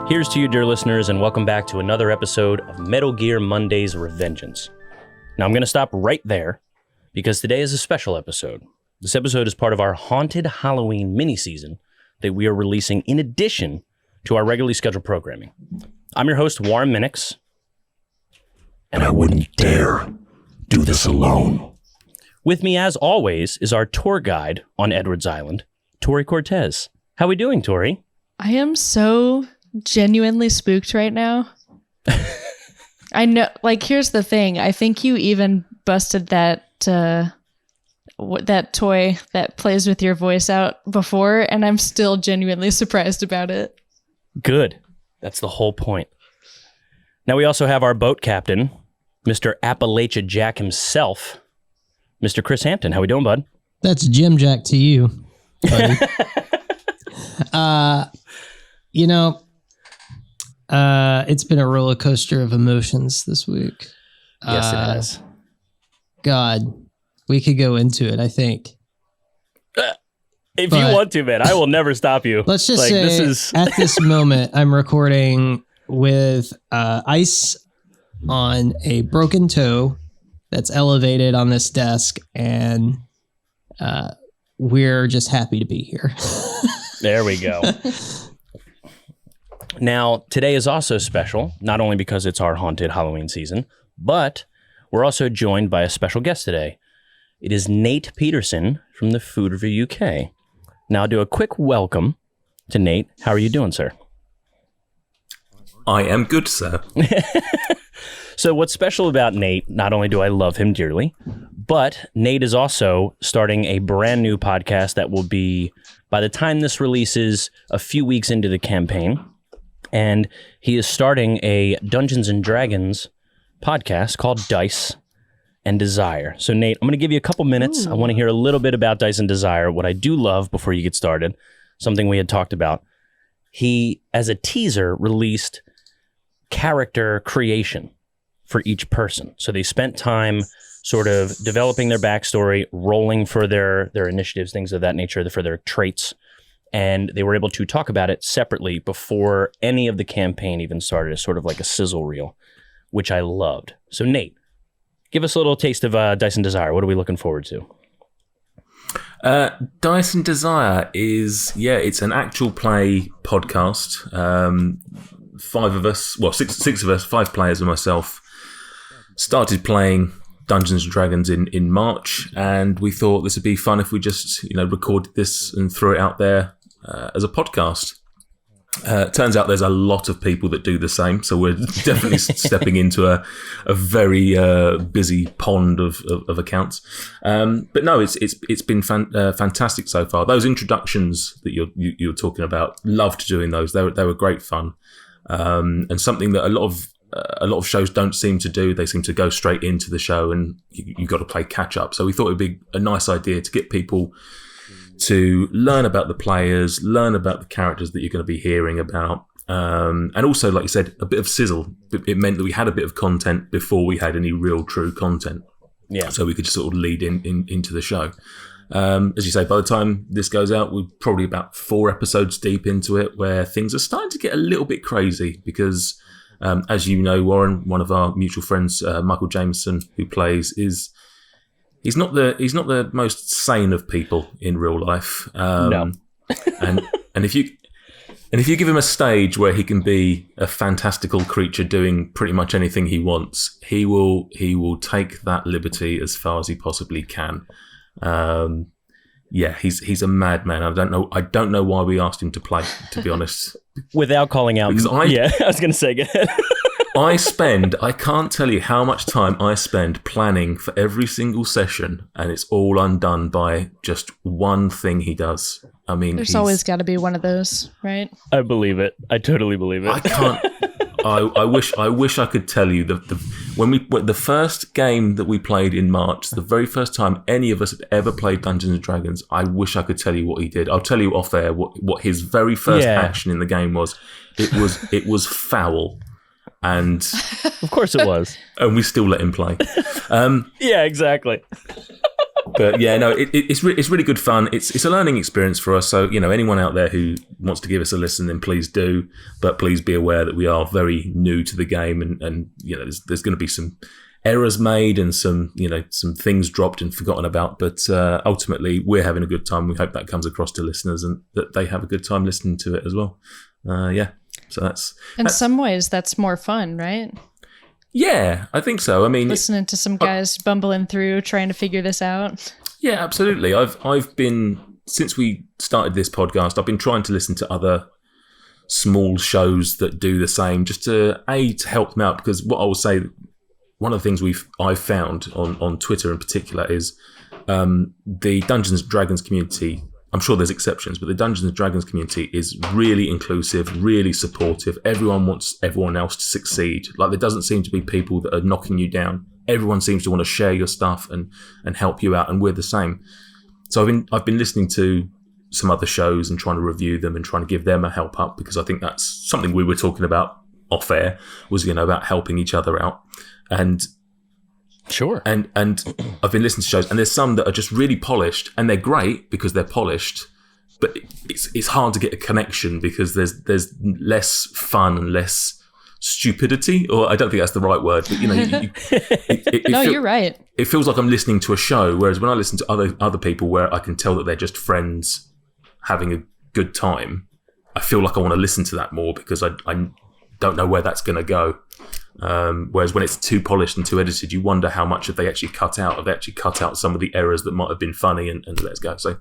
Here's to you, dear listeners, and welcome back to another episode of Metal Gear Monday's Revengeance. Now, I'm going to stop right there because today is a special episode. This episode is part of our Haunted Halloween mini-season that we are releasing in addition to our regularly scheduled programming. I'm your host, Warren Minix. And I wouldn't dare do this alone. With me, as always, is our tour guide on Edwards Island, Tori Cortez. How we doing, Tori? I am so genuinely spooked right now. I know, like, here's the thing. I think you even busted that that toy that plays with your voice out before, and I'm still genuinely surprised about it. Good. That's the whole point. Now we also have our boat captain, Mr. Appalachia Jack himself, Mr. Chris Hampton. How we doing, bud? That's Jim Jack to you, buddy. It's been a roller coaster of emotions this week. Yes, it has. God, we could go into it, I think. If you want to, man, I will never stop you. Let's just say, at this moment, I'm recording with ice on a broken toe that's elevated on this desk, and we're just happy to be here. There we go. Now, today is also special, not only because it's our haunted Halloween season, but we're also joined by a special guest today. It is Nate Peterson from the Food Review UK. Now, I'll do a quick welcome to Nate. How are you doing, sir? I am good, sir. So what's special about Nate, not only do I love him dearly, but Nate is also starting a brand new podcast that will be, by the time this releases, a few weeks into the campaign. And he is starting a Dungeons & Dragons podcast called Dice and Desire. So, Nate, I'm going to give you a couple minutes. Ooh. I want to hear a little bit about Dice and Desire. What I do love, before you get started, something we had talked about, he, as a teaser, released character creation for each person. So they spent time sort of developing their backstory, rolling for their initiatives, things of that nature, for their traits. And they were able to talk about it separately before any of the campaign even started, as sort of like a sizzle reel, which I loved. So, Nate, give us a little taste of Dice and Desire. What are we looking forward to? Dice and Desire is, it's an actual play podcast. Six of us, 5 players and myself, started playing Dungeons and Dragons in March, and we thought this would be fun if we just, recorded this and threw it out there as a podcast. Turns out there's a lot of people that do the same, so we're definitely stepping into a very busy pond of accounts. But no, it's been fantastic so far. Those introductions that you're talking about, loved doing those. They were great fun, and something that a lot of shows don't seem to do. They seem to go straight into the show, and you got to play catch up. So we thought it'd be a nice idea to get people to learn about the players, learn about the characters that you're going to be hearing about, and also, like you said, a bit of sizzle. It meant that we had a bit of content before we had any real true content. Yeah. So we could just sort of lead into the show. As you say, by the time this goes out, we're probably about 4 episodes deep into it, where things are starting to get a little bit crazy because, as you know, Warren, one of our mutual friends, Michael Jameson, who plays, he's not the most sane of people in real life. No. and if you give him a stage where he can be a fantastical creature doing pretty much anything he wants, he will take that liberty as far as he possibly can. He's a madman. I don't know why we asked him to play, to be honest. Without calling out. I was going to say, go ahead. I can't tell you how much time I spend planning for every single session, and it's all undone by just one thing he does. I mean, there's always got to be one of those, right? I believe it. I totally believe it. I can't. I wish I could tell you the first game that we played in March, the very first time any of us had ever played Dungeons and Dragons. I wish I could tell you what he did. I'll tell you off air what his very first action in the game was. It was foul. And of course it was. And we still let him play. Yeah, exactly. But yeah, no, it's really good fun. It's a learning experience for us. So, anyone out there who wants to give us a listen, then please do. But please be aware that we are very new to the game, and there's going to be some errors made and some things dropped and forgotten about. But ultimately, we're having a good time. We hope that comes across to listeners and that they have a good time listening to it as well. So that's in some ways that's more fun, right? Yeah, I think so. I mean, listening to some guys bumbling through trying to figure this out. Yeah, absolutely. I've been, since we started this podcast, I've been trying to listen to other small shows that do the same, just to help them out. Because what I will say, one of the things I've found on Twitter in particular is the Dungeons and Dragons community. I'm sure there's exceptions, but the Dungeons and Dragons community is really inclusive, really supportive. Everyone wants everyone else to succeed. Like, there doesn't seem to be people that are knocking you down. Everyone seems to want to share your stuff and help you out, and we're the same. So I've been listening to some other shows and trying to review them and trying to give them a help up, because I think that's something we were talking about off air, was about helping each other out. And sure. And I've been listening to shows, and there's some that are just really polished, and they're great because they're polished, but it's hard to get a connection because there's less fun and less stupidity, or I don't think that's the right word, but you're right. It feels like I'm listening to a show, whereas when I listen to other people where I can tell that they're just friends having a good time, I feel like I want to listen to that more because I don't know where that's going to go. Whereas when it's too polished and too edited, you wonder how much have they actually cut out. Have they actually cut out some of the errors that might have been funny and let's go. So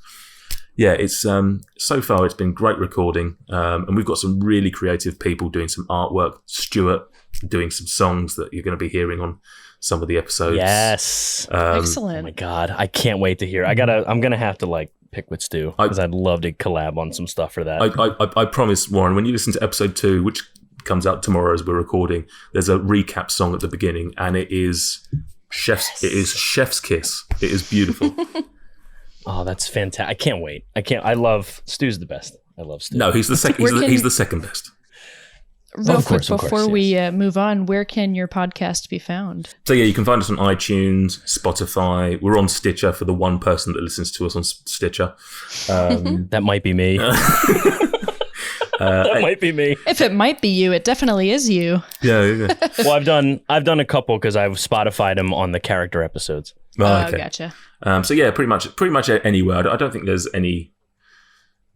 yeah, it's so far it's been great recording, and we've got some really creative people doing some artwork. Stuart doing some songs that you're going to be hearing on some of the episodes. Yes, excellent. Oh my god, I can't wait to hear. I'm gonna have to pick with Stu because I'd love to collab on some stuff for that. I promise, Warren, when you listen to episode 2, which comes out tomorrow as we're recording, there's a recap song at the beginning, and it is Chef's Kiss. It is beautiful. Oh, that's fantastic! I can't wait. I love Stu's the best. I love Stu. No, he's the second. He's the second best. Real quick, before we move on, where can your podcast be found? So yeah, you can find us on iTunes, Spotify. We're on Stitcher for the one person that listens to us on Stitcher. That might be me. That might be me. If it might be you, it definitely is you. Yeah. Well, I've done a couple because I've Spotify'd them on the character episodes. Oh, okay. Gotcha. So yeah, pretty much anywhere. I don't think there's any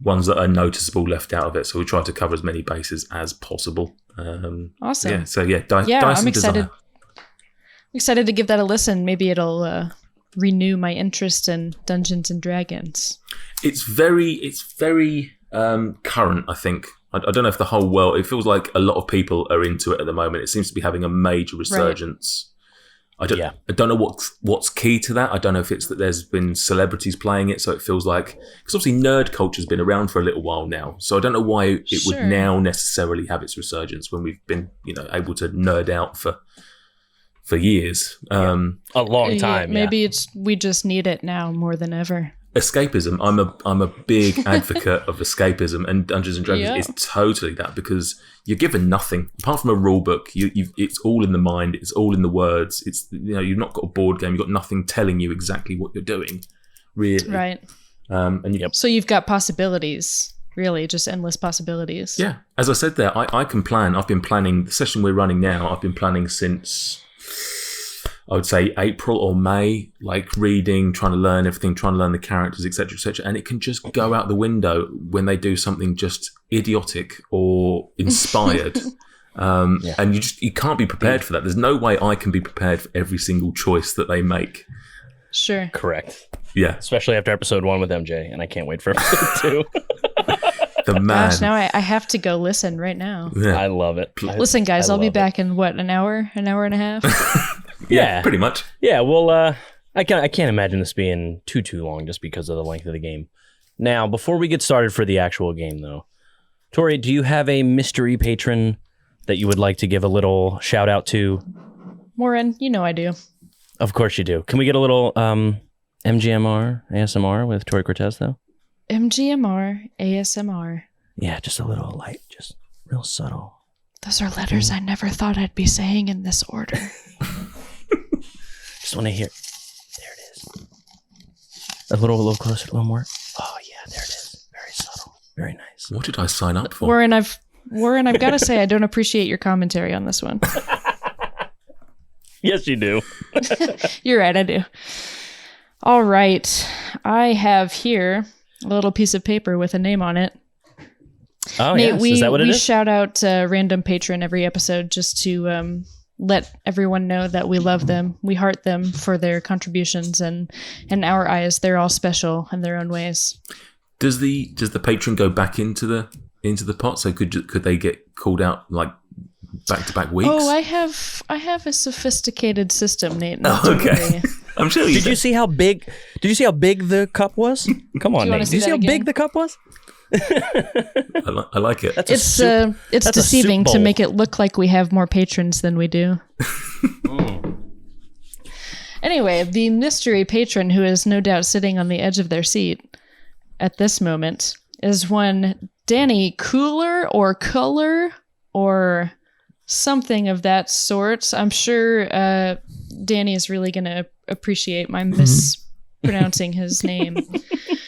ones that are noticeable left out of it. So we try to cover as many bases as possible. Awesome. Yeah. So yeah, I'm excited. I'm excited to give that a listen. Maybe it'll renew my interest in Dungeons and Dragons. It's very current, I think. I don't know if the whole world, it feels like a lot of people are into it at the moment. It seems to be having a major resurgence. Right. I don't know what's key to that. I don't know if it's that there's been celebrities playing it, so it feels like, because obviously nerd culture's been around for a little while now, so I don't know why it would now necessarily have its resurgence when we've been able to nerd out for years. A long time. Maybe we just need it now more than ever. Escapism. I'm a big advocate of escapism, and Dungeons and Dragons is totally that, because you're given nothing apart from a rule book. It's all in the mind. It's all in the words. It's you've not got a board game. You've got nothing telling you exactly what you're doing, really. Right. So you've got possibilities. Really, just endless possibilities. Yeah. As I said there, I can plan. I've been planning the session we're running now. I've been planning since, I would say, April or May, reading, trying to learn everything, trying to learn the characters, etc., etc. And it can just go out the window when they do something just idiotic or inspired. And you can't be prepared for that. There's no way I can be prepared for every single choice that they make. Sure. Correct. Yeah. Especially after episode 1 with MJ, and I can't wait for episode 2. The man. Gosh, now I have to go listen right now. Yeah. I love it. Listen, guys, I'll be back in an hour and a half? Yeah, pretty much. Yeah, well, I can't imagine this being too long just because of the length of the game. Now, before we get started for the actual game, though, Tori, do you have a mystery patron that you would like to give a little shout out to? Warren, I do. Of course you do. Can we get a little MGMR ASMR with Tori Cortez, though? MGMR ASMR. Yeah, just a little light, just real subtle. Those are letters I never thought I'd be saying in this order. Just want to hear. There it is. A little closer, a little more. Oh yeah, there it is. Very subtle. Very nice. What did I sign up for? Warren, I've got to say, I don't appreciate your commentary on this one. Yes, you do. You're right, I do. All right. I have here a little piece of paper with a name on it. Oh, Nate, yes. Is that what it is? We shout out a random patron every episode just to let everyone know that we love them. We heart them for their contributions, and in our eyes, they're all special in their own ways. Does the patron go back into the pot? So could they get called out like back-to-back weeks? Oh, I have a sophisticated system, Nate. Okay. I'm sure you Did you see how big the cup was? Come on, Nate. Did you see how big the cup was? I like it. It's deceiving to make it look like we have more patrons than we do. Anyway, the mystery patron, who is no doubt sitting on the edge of their seat at this moment, is one Danny Cooler or Culler or something of that sort. I'm sure Danny is really going to appreciate my mispronouncing his name.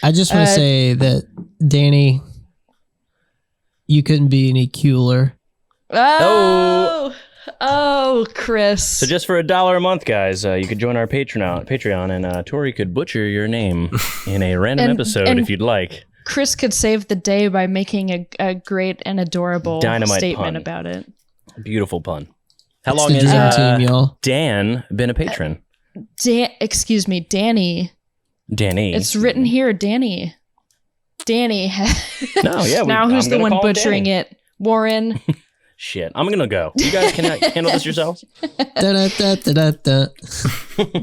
I just want to say that, Danny, you couldn't be any cooler. Oh, Chris. So just for $1 a month, guys, you could join our Patreon, and Tori could butcher your name in a random episode if you'd like. Chris could save the day by making a great and adorable Dynamite statement pun. about it. Beautiful pun. How It's long the has dream team, y'all. Dan been a patron? Excuse me, Danny. Danny. It's written here, Danny. Danny. No, yeah. Now who's the one butchering Danny. it? Warren. Shit. I'm going to go. You guys can handle this yourselves? Da-da-da-da-da-da.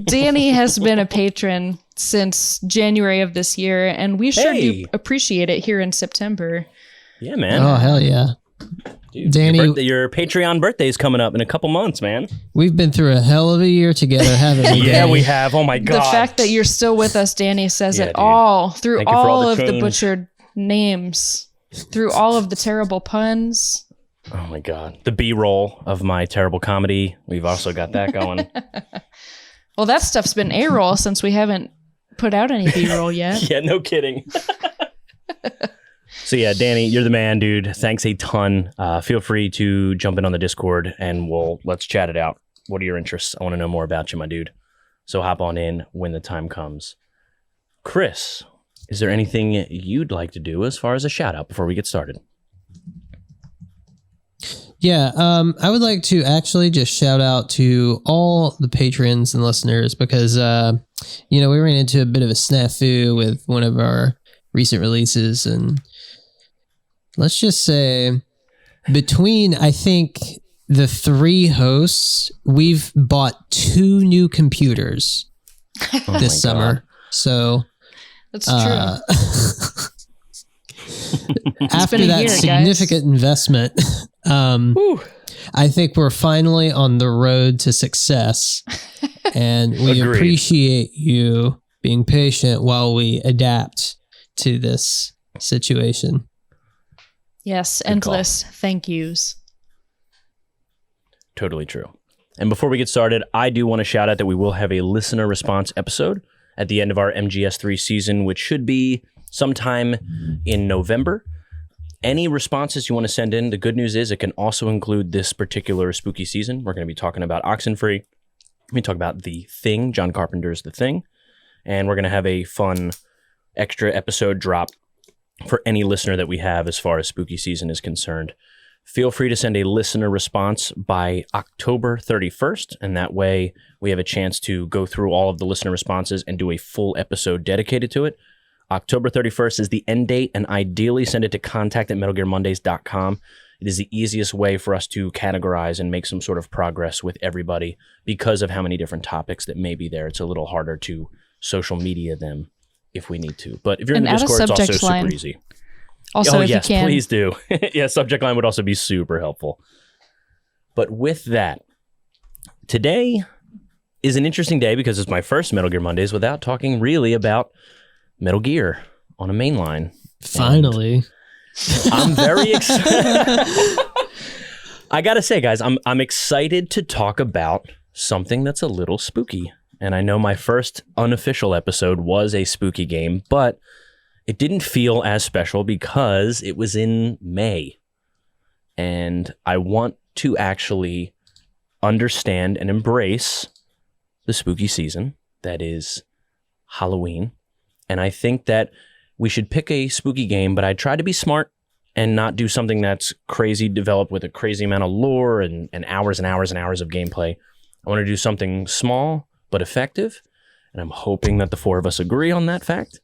Danny has been a patron since January of this year, and we sure do Hey. appreciate it here in September. Yeah, man. Oh, hell yeah. Dude, Danny- your Patreon birthday's coming up in a couple months, man. We've been through a hell of a year together, haven't we? Yeah, Danny? we have. Oh, my God. The fact that you're still with us, Danny, says Yeah, it dude. all. Through Thank you for all all the of the change. butchered names, through all of the terrible puns. Oh, my God. The B-roll of my terrible comedy. We've also got that going. Well, that stuff's been A-roll since we haven't put out any B-roll yet. Yeah, no kidding. So yeah, Danny, you're the man, dude. Thanks a ton. Feel free to jump in on the Discord and let's chat it out. What are your interests? I want to know more about you, my dude. So hop on in when the time comes. Chris, is there anything you'd like to do as far as a shout out before we get started? Yeah, I would like to actually just shout out to all the patrons and listeners because, we ran into a bit of a snafu with one of our recent releases. And let's just say between, I think, the 3 hosts, we've bought 2 new computers this summer. So That's true. after been a that year, significant investment, I think we're finally on the road to success, and we Agreed. appreciate you being patient while we adapt to this situation. Yes, Good endless thank yous. Totally true. And before we get started, I do want to shout out that we will have a listener response episode at the end of our MGS3 season, which should be sometime in November. Any responses you want to send in, the good news is it can also include this particular spooky season. We're going to be talking about Oxenfree. We talk about The Thing, John Carpenter's The Thing. And we're going to have a fun extra episode drop for any listener that we have as far as spooky season is concerned. Feel free to send a listener response by October 31st, and that way we have a chance to go through all of the listener responses and do a full episode dedicated to it. October 31st is the end date, and ideally send it to contact@metalgearmondays.com. It is the easiest way for us to categorize and make some sort of progress with everybody because of how many different topics that may be there. It's a little harder to social media them if we need to. But if you're in the And add a Discord, it's also subject line. super easy. Also, if yes, you can. please do. Yeah, subject line would also be super helpful. But with that, today is an interesting day because it's my first Metal Gear Mondays without talking really about Metal Gear on a main line. Finally. And I'm very excited. I gotta say, guys, I'm excited to talk about something that's a little spooky. And I know my first unofficial episode was a spooky game, but it didn't feel as special because it was in May. And I want to actually understand and embrace the spooky season that is Halloween. And I think that we should pick a spooky game, but I try to be smart and not do something that's crazy developed with a crazy amount of lore and hours and hours and hours of gameplay. I want to do something small but effective, and I'm hoping that the four of us agree on that fact.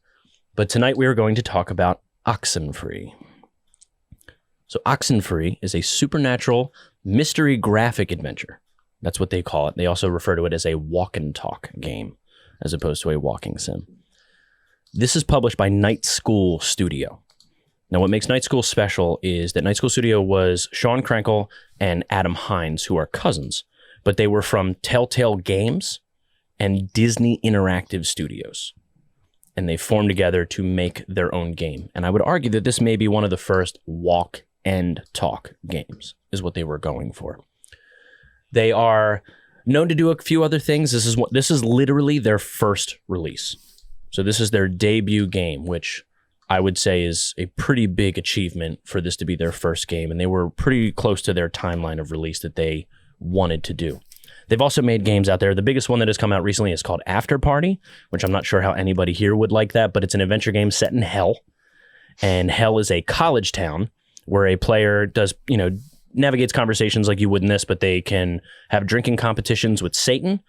But tonight we are going to talk about Oxenfree. So Oxenfree is a supernatural mystery graphic adventure. That's what they call it. They also refer to it as a walk and talk game, as opposed to a walking sim. This is published by Night School Studio. Now, what makes Night School special is that Night School Studio was Sean Krenkel and Adam Hines, who are cousins, but they were from Telltale Games and Disney Interactive Studios. And they formed together to make their own game. And I would argue that this may be one of the first walk and talk games, is what they were going for. They are known to do a few other things. This is literally their first release. So this is their debut game, which I would say is a pretty big achievement for this to be their first game. And they were pretty close to their timeline of release that they wanted to do. They've also made games out there. The biggest one that has come out recently is called After Party, which I'm not sure how anybody here would like that, but it's an adventure game set in hell. And hell is a college town where a player does, navigates conversations like you would in this, but they can have drinking competitions with Satan,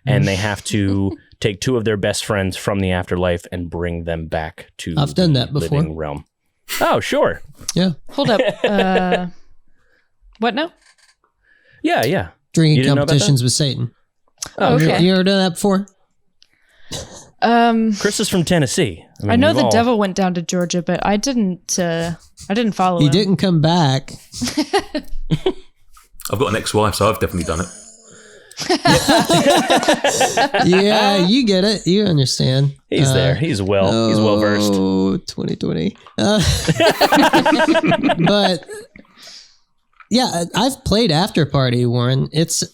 and they have to take two of their best friends from the afterlife and bring them back to I've done that before. Living realm. Oh, sure. Yeah. Hold up. What now? Yeah. Drinking competitions with Satan. Oh, okay. You ever done that before? Chris is from Tennessee. I know the devil went down to Georgia, but I didn't follow him. He didn't come back. I've got an ex-wife, so I've definitely done it. Yeah, you get it. You understand. He's there. He's well versed. Oh, 2020. But yeah, I've played After Party, Warren. It's a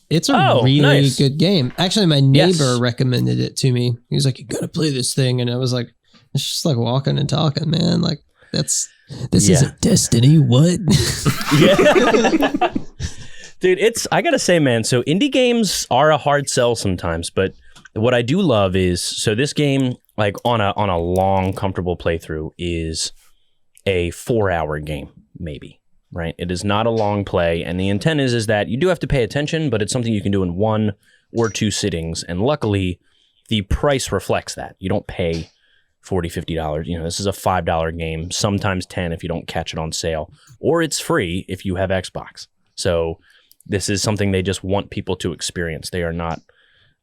really nice. good game. Actually, my neighbor recommended it to me. He was like, "You gotta play this thing," and I was like, "It's just like walking and talking, man. Like this isn't Destiny. What?" Yeah. Dude, I gotta say, man, so indie games are a hard sell sometimes, but what I do love is, so this game, like on a long, comfortable playthrough, is a 4-hour game, maybe, right? It is not a long play, and the intent is that you do have to pay attention, but it's something you can do in 1 or 2 sittings, and luckily, the price reflects that. You don't pay $40, $50. This is a $5 game, sometimes $10 if you don't catch it on sale, or it's free if you have Xbox. So this is something they just want people to experience. They are not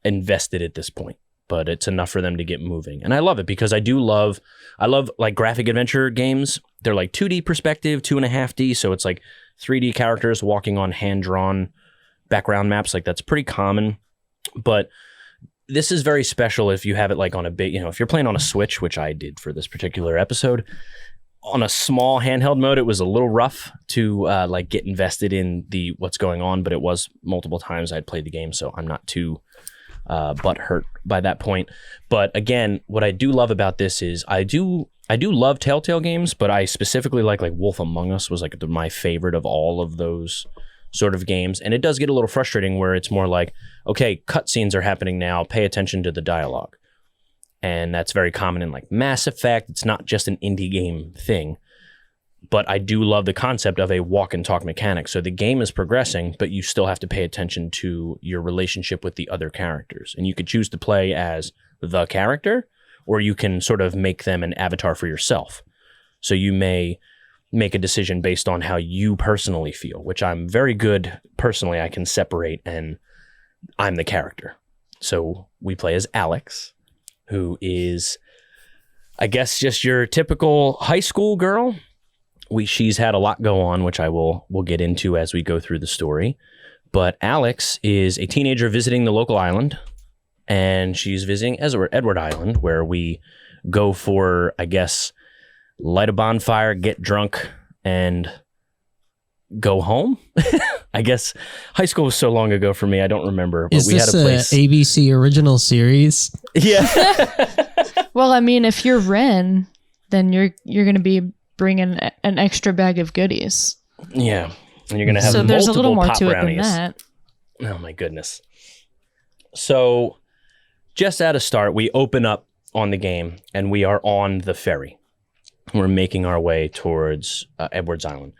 invested at this point, but it's enough for them to get moving. And I love it because I love like graphic adventure games. They're like 2D perspective, 2.5D. So it's like 3D characters walking on hand-drawn background maps. Like that's pretty common. But this is very special if you have it like on a big, if you're playing on a Switch, which I did for this particular episode. On a small handheld mode, it was a little rough to like get invested in what's going on, but it was multiple times I'd played the game, so I'm not too butthurt by that point. But again, what I do love about this is I do love Telltale games, but I specifically like Wolf Among Us was like my favorite of all of those sort of games, and it does get a little frustrating where it's more like, okay, cutscenes are happening now, pay attention to the dialogue. And that's very common in like Mass Effect. It's not just an indie game thing, but I do love the concept of a walk and talk mechanic. So the game is progressing, but you still have to pay attention to your relationship with the other characters. And you could choose to play as the character, or you can sort of make them an avatar for yourself. So you may make a decision based on how you personally feel, which I'm very good personally. I can separate and I'm the character. So we play as Alex, who is, I guess, just your typical high school girl. She's had a lot go on, which we'll get into as we go through the story. But Alex is a teenager visiting the local island, and she's visiting Edward Island, where we go for, I guess, light a bonfire, get drunk, and go home. I guess high school was so long ago for me. I don't remember. But Is we this had a place. ABC original series? Yeah. Well, I mean, if you're Ren, then you're going to be bringing an extra bag of goodies. Yeah. And you're going to have So there's a little more pop to brownies. it than that. Oh my goodness. So just at a start, we open up on the game and we are on the ferry. We're making our way towards Edwards Island.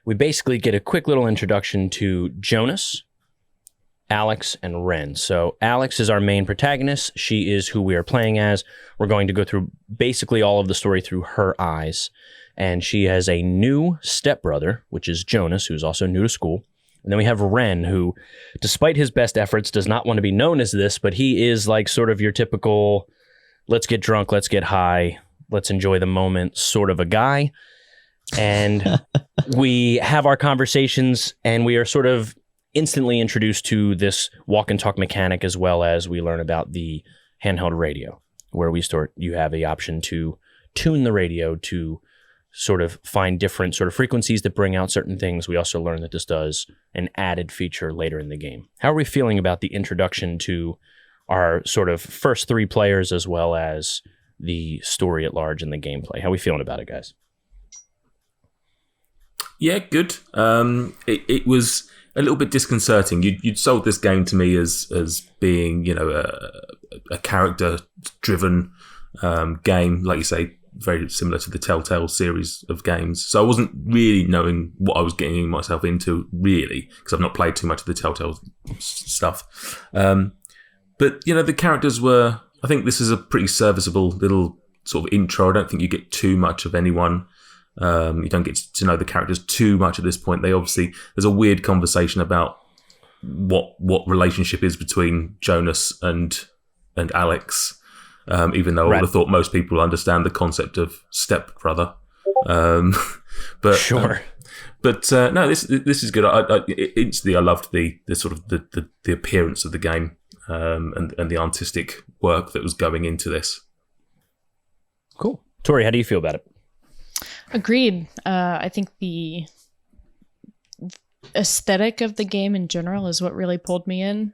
We basically get a quick little introduction to Jonas, Alex, and Ren. So Alex is our main protagonist. She is who we are playing as. We're going to go through basically all of the story through her eyes. And she has a new stepbrother, which is Jonas, who's also new to school. And then we have Ren, who, despite his best efforts, does not want to be known as this, but he is like sort of your typical, let's get drunk, let's get high, let's enjoy the moment sort of a guy. And we have our conversations, and we are sort of instantly introduced to this walk and talk mechanic, as well as we learn about the handheld radio, where you have the option to tune the radio to sort of find different sort of frequencies that bring out certain things. We also learn that this does an added feature later in the game. How are we feeling about the introduction to our sort of first three players, as well as the story at large and the gameplay? How are we feeling about it, guys? Yeah, good. It was a little bit disconcerting. You'd sold this game to me as being, you know, a character-driven game, like you say, very similar to the Telltale series of games. So I wasn't really knowing what I was getting myself into, really, because I've not played too much of the Telltale stuff. But, you know, the characters were... I think this is a pretty serviceable little sort of intro. I don't think you get too much of anyone. You don't get to know the characters too much at this point. There's a weird conversation about what relationship is between Jonas and Alex, even though I would have thought most people understand the concept of stepbrother. But sure. No, this is good. Instantly, I loved the sort of the appearance of the game and the artistic work that was going into this. Cool. Tori, how do you feel about it? Agreed. I think the aesthetic of the game in general is what really pulled me in.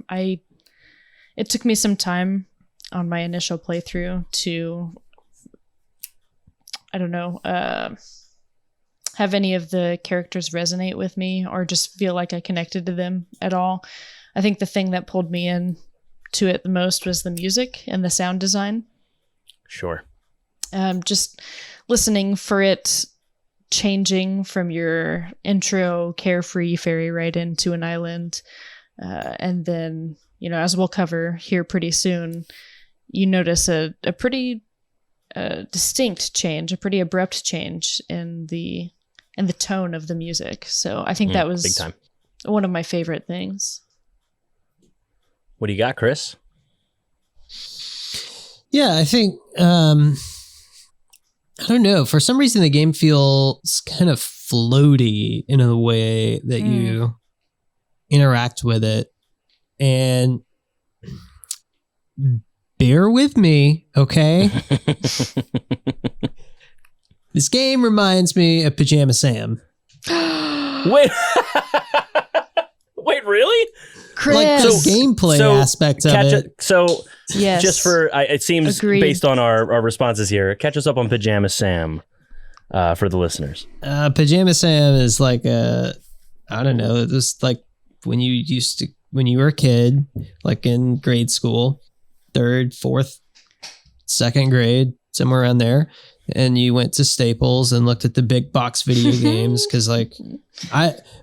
It took me some time on my initial playthrough to, I don't know, have any of the characters resonate with me or just feel like I connected to them at all. I think the thing that pulled me in to it the most was the music and the sound design. Sure. Just listening for it changing from your intro carefree ferry ride into an island. And then, you know, as we'll cover here pretty soon, you notice a pretty distinct change, a pretty abrupt change in the tone of the music. So I think that was big time. One of my favorite things. What do you got, Chris? Yeah, I think, I don't know. For some reason, the game feels kind of floaty in a way that you interact with it. And bear with me, okay? This game reminds me of Pajama Sam. Wait. Wait, really? Chris. Like the gameplay aspect of it. So, yes. Just for, it seems Agreed. based on our responses here, catch us up on Pajama Sam for the listeners. Pajama Sam is like I don't know, it was like when you were a kid, like in grade school, 3rd, 4th, 2nd grade, somewhere around there. And you went to Staples and looked at the big box video games. Cause like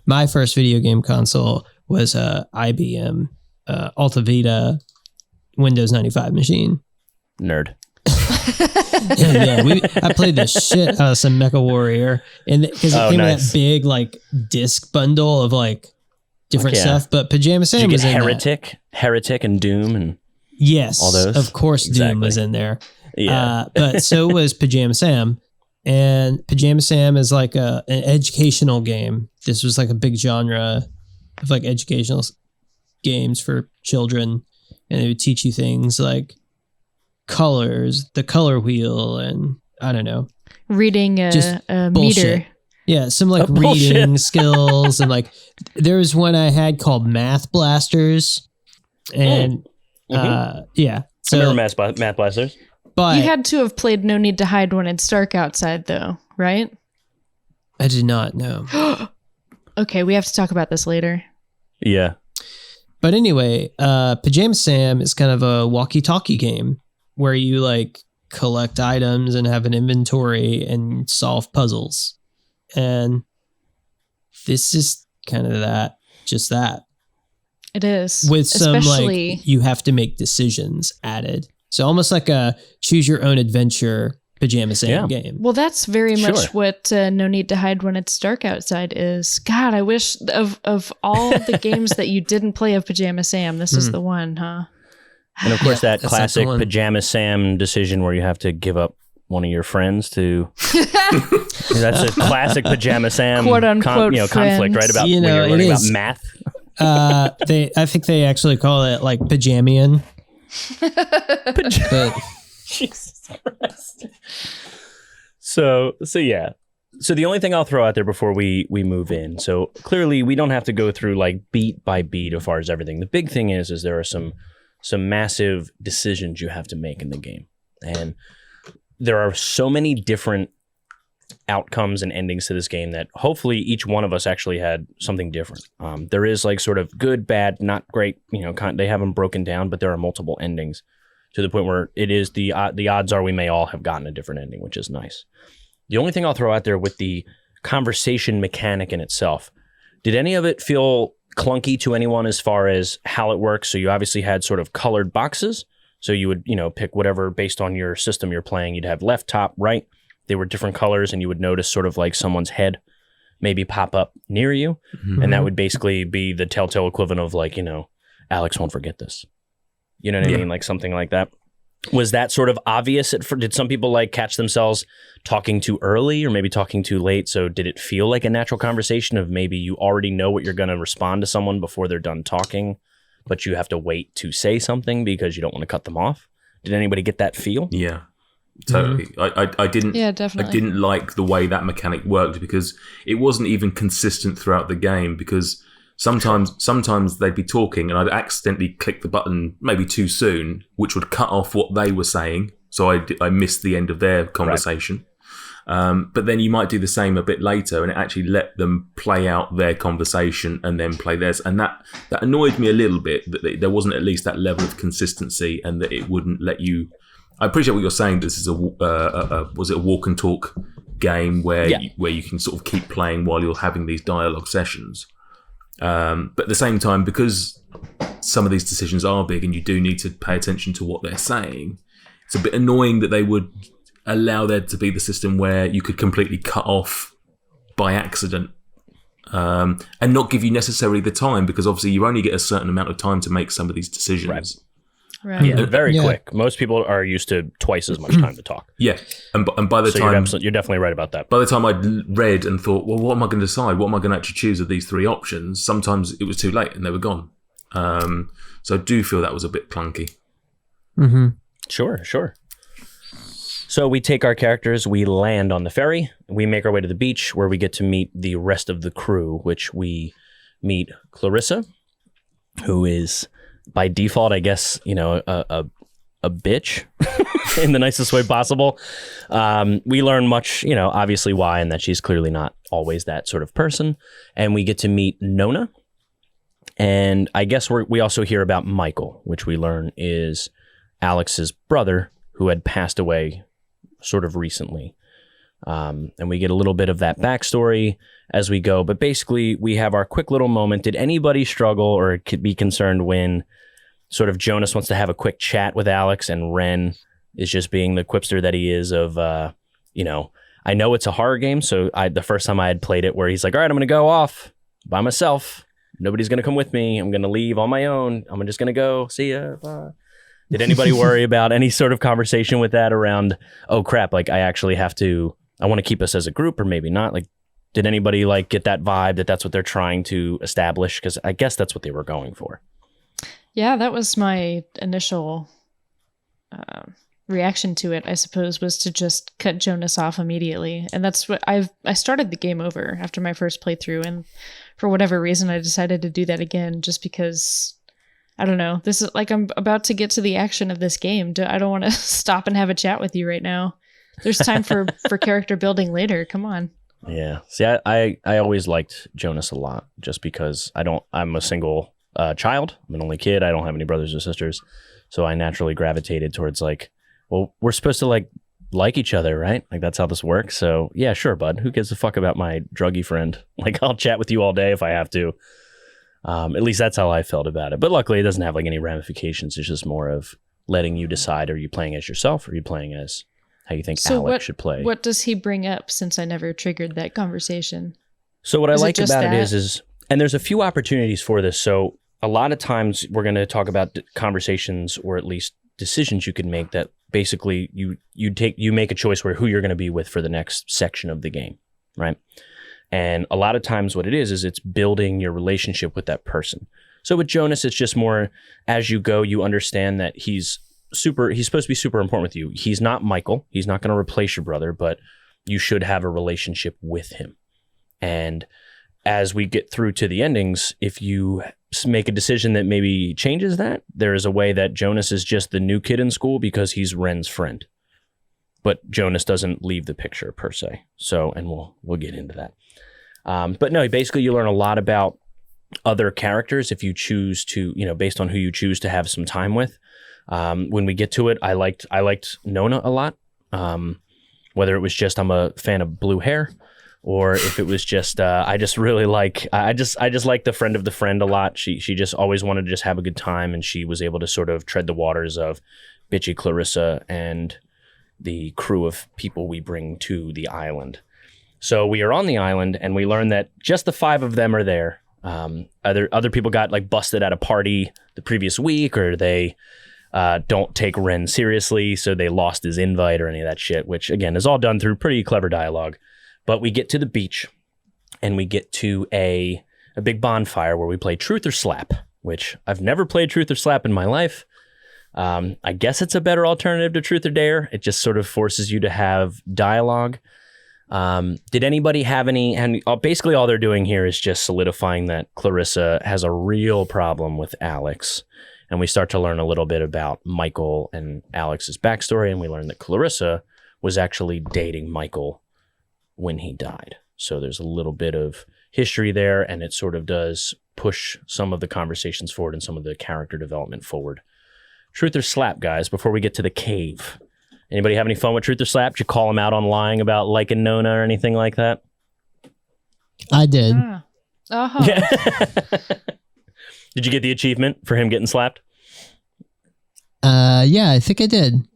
my first video game console was a IBM Alta Vita Windows 95 machine. Nerd. I played the shit out of some Mecha Warrior, and because it came with that big like disc bundle of like different stuff. But Pajama Sam was in Heretic, and Doom, and yes, all those. Of course, Doom was in there. Yeah, but so was Pajama Sam, and Pajama Sam is like an educational game. This was like a big genre of like educational games for children, and they would teach you things like colors, the color wheel, and I don't know, reading a meter. Yeah, some like Bullshit. reading skills, and like there was one I had called Math Blasters, and yeah. I remember So, Math Blasters. but You had to have played No Need to Hide when it's dark outside, though, right? I did not know. Okay, we have to talk about this later. Yeah. But anyway, Pajama Sam is kind of a walkie-talkie game where you like collect items and have an inventory and solve puzzles. And this is kind of that, just that. It is. With some Especially, like you have to make decisions added. So almost like a choose your own adventure Pajama Sam game. well, that's very much Sure. what No Need to Hide when it's dark outside is. God, I wish of all the games that you didn't play of Pajama Sam, this is the one, huh? And of course, that that's classic the one. Pajama Sam decision where you have to give up one of your friends to. That's a classic Pajama Sam Quote, unquote, conflict, friends. right? About You when know, you're it learning about is. math. I think they actually call it like Pajamian. But Jesus Christ. So yeah. So the only thing I'll throw out there before we move in. So clearly we don't have to go through like beat by beat as far as everything. The big thing is there are some massive decisions you have to make in the game. And there are so many different outcomes and endings to this game that hopefully each one of us actually had something different. There is like sort of good, bad, not great, they have them broken down, but there are multiple endings to the point where it is the odds are we may all have gotten a different ending, which is nice. The only thing I'll throw out there with the conversation mechanic in itself, did any of it feel clunky to anyone as far as how it works? So you obviously had sort of colored boxes. So you would, pick whatever based on your system you're playing. You'd have left, top, right. They were different colors, and you would notice sort of like someone's head maybe pop up near you. Mm-hmm. And that would basically be the telltale equivalent of like, Alex won't forget this. You know what I mean? Like something like that. Was that sort of obvious? Did some people like catch themselves talking too early or maybe talking too late? So did it feel like a natural conversation of maybe you already know what you're going to respond to someone before they're done talking, but you have to wait to say something because you don't want to cut them off? Did anybody get that feel? Yeah, totally. I didn't. Yeah, definitely. I didn't like the way that mechanic worked because it wasn't even consistent throughout the game. Because sometimes they'd be talking and I'd accidentally click the button maybe too soon, which would cut off what they were saying. So I missed the end of their conversation. Right. But then you might do the same a bit later and it actually let them play out their conversation and then play theirs. And that annoyed me a little bit that there wasn't at least that level of consistency and that it wouldn't let you. I appreciate what you're saying. This is was it a walk and talk game where you can sort of keep playing while you're having these dialogue sessions. But at the same time, because some of these decisions are big and you do need to pay attention to what they're saying, it's a bit annoying that they would allow there to be the system where you could completely cut off by accident and not give you necessarily the time, because obviously you only get a certain amount of time to make some of these decisions. Right. Yeah, very quick. Most people are used to twice as much time to talk. Yeah, and by the time you're definitely right about that. By the time I'd read and thought, well, what am I going to decide? What am I going to actually choose of these three options? Sometimes it was too late and they were gone. So I do feel that was a bit clunky. mm-hmm. Sure. So we take our characters, we land on the ferry, we make our way to the beach where we get to meet the rest of the crew, which we meet Clarissa, who is by default, I guess, a bitch in the nicest way possible. We learn much, obviously why, and that she's clearly not always that sort of person. And we get to meet Nona. And I guess we also hear about Michael, which we learn is Alex's brother who had passed away sort of recently. And we get a little bit of that backstory as we go. But basically, we have our quick little moment. Did anybody struggle or be concerned when sort of Jonas wants to have a quick chat with Alex and Ren is just being the quipster that he is of, I know it's a horror game. So the first time I had played it where he's like, all right, I'm going to go off by myself. Nobody's going to come with me. I'm going to leave on my own. I'm just going to go. See ya. Bye. Did anybody worry about any sort of conversation with that around, oh crap, like I actually have to, I want to keep us as a group or maybe not? Like, did anybody like get that vibe that that's what they're trying to establish? Because I guess that's what they were going for. Yeah, that was my initial reaction to it, I suppose, was to just cut Jonas off immediately. And that's what I started the game over after my first playthrough, and for whatever reason I decided to do that again, just because I don't know. This is like, I'm about to get to the action of this game. I don't want to stop and have a chat with you right now. There's time for character building later. Come on. Yeah. See, I always liked Jonas a lot, just because I'm a single child. I'm an only kid. I don't have any brothers or sisters. So I naturally gravitated towards like, well, we're supposed to like each other, right? Like, that's how this works. So yeah, sure, bud. Who gives a fuck about my druggy friend? Like, I'll chat with you all day if I have to. At least that's how I felt about it. But luckily, it doesn't have like any ramifications. It's just more of letting you decide: are you playing as yourself, or are you playing as how you think Alex should play? What does he bring up, since I never triggered that conversation? So what I like about it is, and there's a few opportunities for this. So a lot of times we're going to talk about conversations, or at least decisions you can make, that basically you make a choice where who you're going to be with for the next section of the game, right? And a lot of times what it is it's building your relationship with that person. So with Jonas, it's just more as you go, you understand that he's supposed to be super important with you. He's not Michael. He's not going to replace your brother, but you should have a relationship with him. And as we get through to the endings, if you make a decision that maybe changes that, there is a way that Jonas is just the new kid in school because he's Ren's friend. But Jonas doesn't leave the picture per se. So, and we'll get into that. But no, basically you learn a lot about other characters if you choose to, based on who you choose to have some time with. When we get to it, I liked Nona a lot. Whether it was just I'm a fan of blue hair, or if it was just I just really like I just like the friend of the friend a lot. She just always wanted to just have a good time, and she was able to sort of tread the waters of bitchy Clarissa and the crew of people we bring to the island. So we are on the island, and we learn that just the 5 of them are there. Other people got like busted at a party the previous week, or they don't take Ren seriously, so they lost his invite or any of that shit, which again is all done through pretty clever dialogue. But we get to the beach, and we get to a big bonfire where we play Truth or Slap, which I've never played Truth or Slap in my life. I guess it's a better alternative to Truth or Dare. It just sort of forces you to have dialogue. Did anybody have any, and basically all they're doing here is just solidifying that Clarissa has a real problem with Alex. And we start to learn a little bit about Michael and Alex's backstory, and we learn that Clarissa was actually dating Michael when he died. So there's a little bit of history there, and it sort of does push some of the conversations forward and some of the character development forward. Truth or Slap, guys, before we get to the cave. Anybody have any fun with Truth or Slap? Did you call him out on lying about liking Nona or anything like that? I did. Uh-huh. Yeah. Did you get the achievement for him getting slapped? Yeah, I think I did.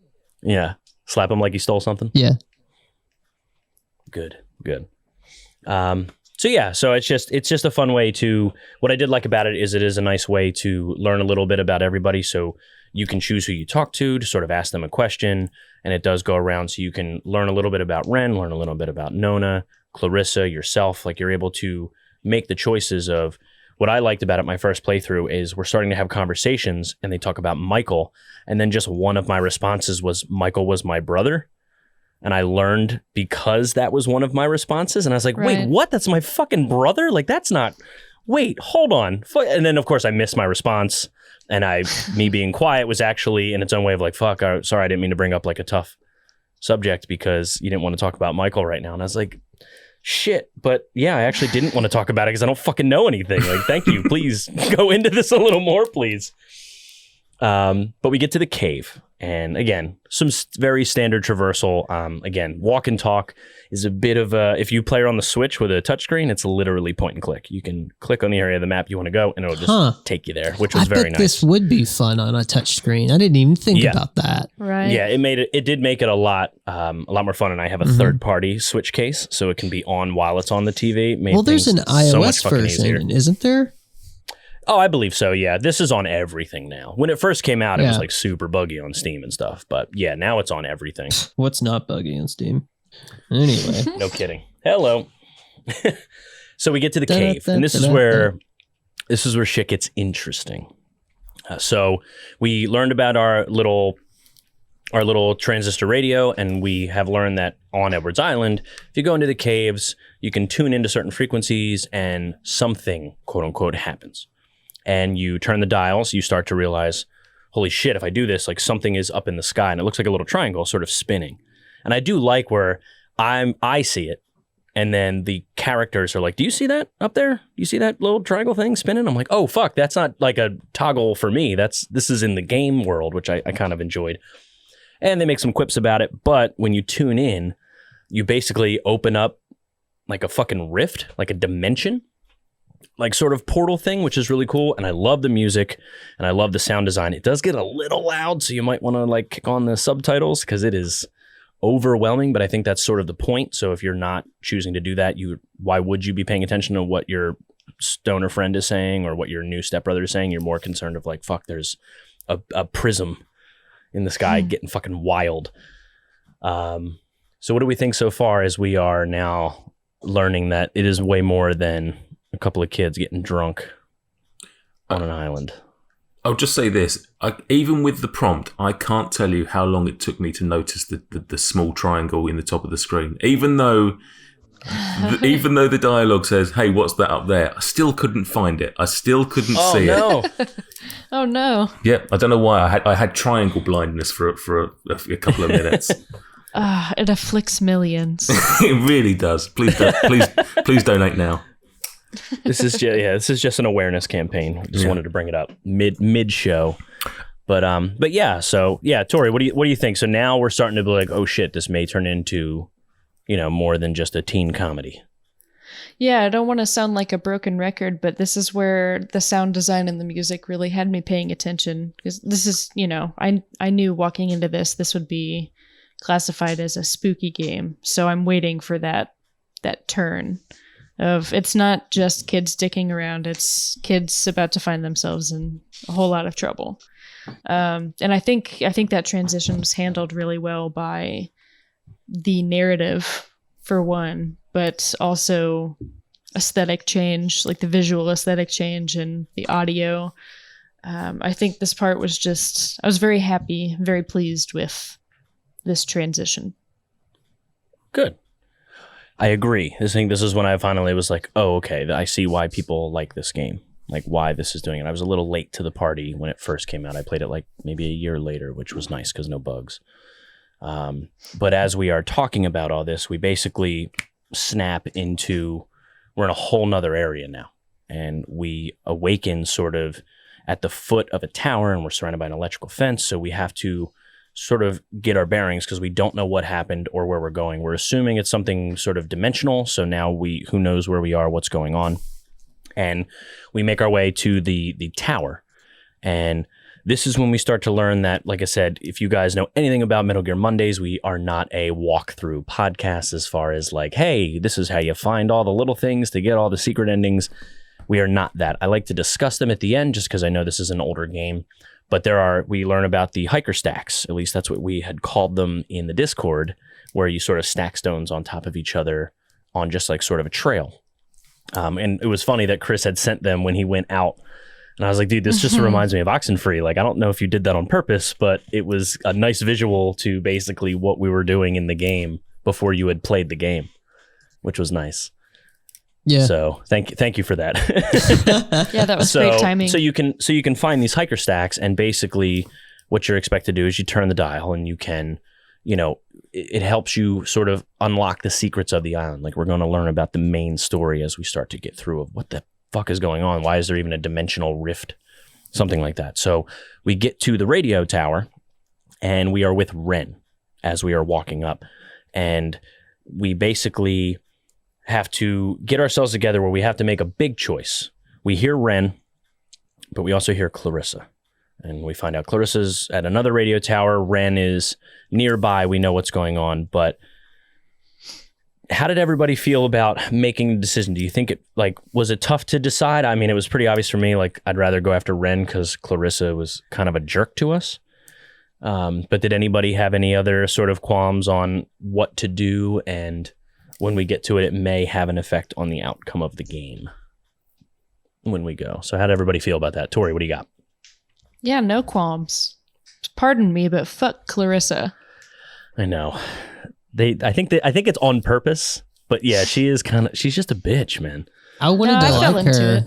Yeah. Slap him like he stole something? Yeah. Good. So it's just a fun way to, what I did like about it is a nice way to learn a little bit about everybody. So you can choose who you talk to sort of ask them a question, and it does go around so you can learn a little bit about Ren, learn a little bit about Nona, Clarissa, yourself. Like, you're able to make the choices of, what I liked about it my first playthrough is we're starting to have conversations, and they talk about Michael, and then just one of my responses was Michael was my brother. And I learned because that was one of my responses. And I was like, wait, what? That's my fucking brother? Like, that's not, wait, hold on. And then, of course, I missed my response. And me being quiet was actually in its own way of like, fuck, sorry, I didn't mean to bring up like a tough subject because you didn't want to talk about Michael right now. And I was like, shit. But yeah, I actually didn't want to talk about it because I don't fucking know anything. Like, thank you. Please go into this a little more, please. But we get to the cave. And again, some very standard traversal. Again, walk and talk is a bit of a, if you play on the Switch with a touchscreen, it's literally point and click. You can click on the area of the map you want to go, and it'll just take you there, which was very nice. This would be fun on a touchscreen. I didn't even think about that. Right. Yeah, it did make it a lot more fun. And I have a third party Switch case, so it can be on while it's on the TV. Well, there's an iOS version, isn't there? Oh, I believe so, yeah. This is on everything now. When it first came out, it was like super buggy on Steam and stuff. But yeah, now it's on everything. What's not buggy on Steam? Anyway. No kidding. Hello. So we get to the cave, and this is where shit gets interesting. So we learned about our little our little transistor radio, and we have learned that on Edwards Island, if you go into the caves, you can tune into certain frequencies and something, quote unquote, happens. And you turn the dials, you start to realize, holy shit, if I do this, like something is up in the sky and it looks like a little triangle sort of spinning. And I do like where I see it, and then the characters are like, do you see that up there? Do you see that little triangle thing spinning? I'm like, oh fuck, that's not like a toggle for me. This is in the game world, which I kind of enjoyed. And they make some quips about it, but when you tune in, you basically open up like a fucking rift, like a dimension, like sort of portal thing, which is really cool. And I love the music and I love the sound design. It does get a little loud, so you might want to like kick on the subtitles because it is overwhelming, but I think that's sort of the point. So if you're not choosing to do that, why would you be paying attention to what your stoner friend is saying or what your new stepbrother is saying? You're more concerned of like, fuck, there's a prism in the sky getting fucking wild. So what do we think so far as we are now learning that it is way more than a couple of kids getting drunk on an island? I'll just say this. Even with the prompt, I can't tell you how long it took me to notice the small triangle in the top of the screen. Even though the dialogue says, hey, what's that up there? I still couldn't find it. I still couldn't see it. Oh, no. Yeah, I don't know why. I had triangle blindness for a couple of minutes. It afflicts millions. It really does. Please donate now. This is just an awareness campaign. Just wanted to bring it up mid show. But yeah, so yeah, Tori, what do you think? So now we're starting to be like, oh shit, this may turn into, more than just a teen comedy. Yeah, I don't want to sound like a broken record, but this is where the sound design and the music really had me paying attention, because this is, I knew walking into this would be classified as a spooky game. So I'm waiting for that turn of, it's not just kids dicking around, it's kids about to find themselves in a whole lot of trouble. And I think that transition was handled really well by the narrative for one, but also aesthetic change, like the visual aesthetic change and the audio. I think this part was I was very happy, very pleased with this transition. Good. I agree. I think this is when I finally was like, oh, okay, I see why people like this game, like why this is doing it. I was a little late to the party when it first came out. I played it like maybe a year later, which was nice because no bugs. But as we are talking about all this, we basically snap into, we're in a whole nother area now. And we awaken sort of at the foot of a tower, and we're surrounded by an electrical fence. So we have to sort of get our bearings because we don't know what happened or where we're going. We're assuming it's something sort of dimensional. So now who knows where we are, what's going on. And we make our way to the tower. And this is when we start to learn that, like I said, if you guys know anything about Metal Gear Mondays, we are not a walkthrough podcast as far as like, hey, this is how you find all the little things to get all the secret endings. We are not that. I like to discuss them at the end just because I know this is an older game. But we learn about the hiker stacks. At least that's what we had called them in the Discord, where you sort of stack stones on top of each other on just like sort of a trail. And it was funny that Chris had sent them when he went out. And I was like, dude, this just reminds me of Oxenfree. Like, I don't know if you did that on purpose, but it was a nice visual to basically what we were doing in the game before you had played the game, which was nice. Yeah. So thank you for that. Yeah, that was great timing. So you can find these hiker stacks, and basically what you're expected to do is you turn the dial, and you can, it helps you sort of unlock the secrets of the island. Like, we're going to learn about the main story as we start to get through of what the fuck is going on. Why is there even a dimensional rift? Something like that. So we get to the radio tower, and we are with Ren as we are walking up, and we basically have to get ourselves together where we have to make a big choice. We hear Ren, but we also hear Clarissa. And we find out Clarissa's at another radio tower. Ren is nearby. We know what's going on. But how did everybody feel about making the decision? Do you think was it tough to decide? I mean, it was pretty obvious for me. Like, I'd rather go after Ren because Clarissa was kind of a jerk to us. But did anybody have any other sort of qualms on what to do? And when we get to it, it may have an effect on the outcome of the game when we go. So how did everybody feel about that? Tori, what do you got? Yeah, no qualms. pardon me, but fuck Clarissa. I know. I think it's on purpose, but yeah, she's just a bitch, man. I wanted to fell like into her, it.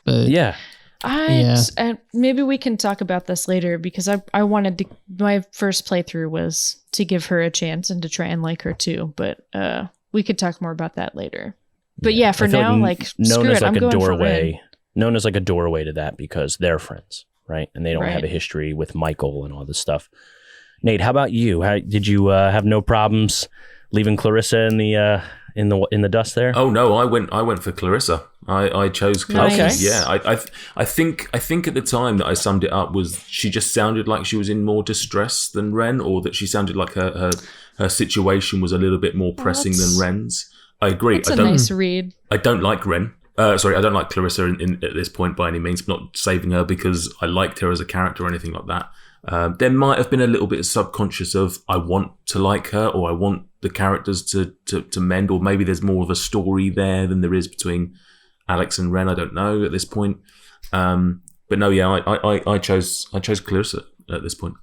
but Yeah. Maybe we can talk about this later because I wanted to. My first playthrough was to give her a chance and to try and like her too, but we could talk more about that later. But yeah, for now, screw it. I'm going for Ren. Known as like a doorway to that because they're friends, right? And they don't have a history with Michael and all this stuff. Nate, how about you? How did you have no problems leaving Clarissa in the dust there? Oh no, I went for Clarissa. I chose Clarissa. Nice. Yeah, I think at the time that I summed it up was she just sounded like she was in more distress than Ren, or that she sounded like her situation was a little bit more pressing than Ren's. I agree. That's a nice read. I don't like Ren. I don't like Clarissa at this point by any means. I'm not saving her because I liked her as a character or anything like that. There might have been a little bit of subconscious of I want to like her, or I want the characters to mend, or maybe there's more of a story there than there is between Alex and Ren. I don't know at this point. But no, yeah, I chose Clarissa at this point.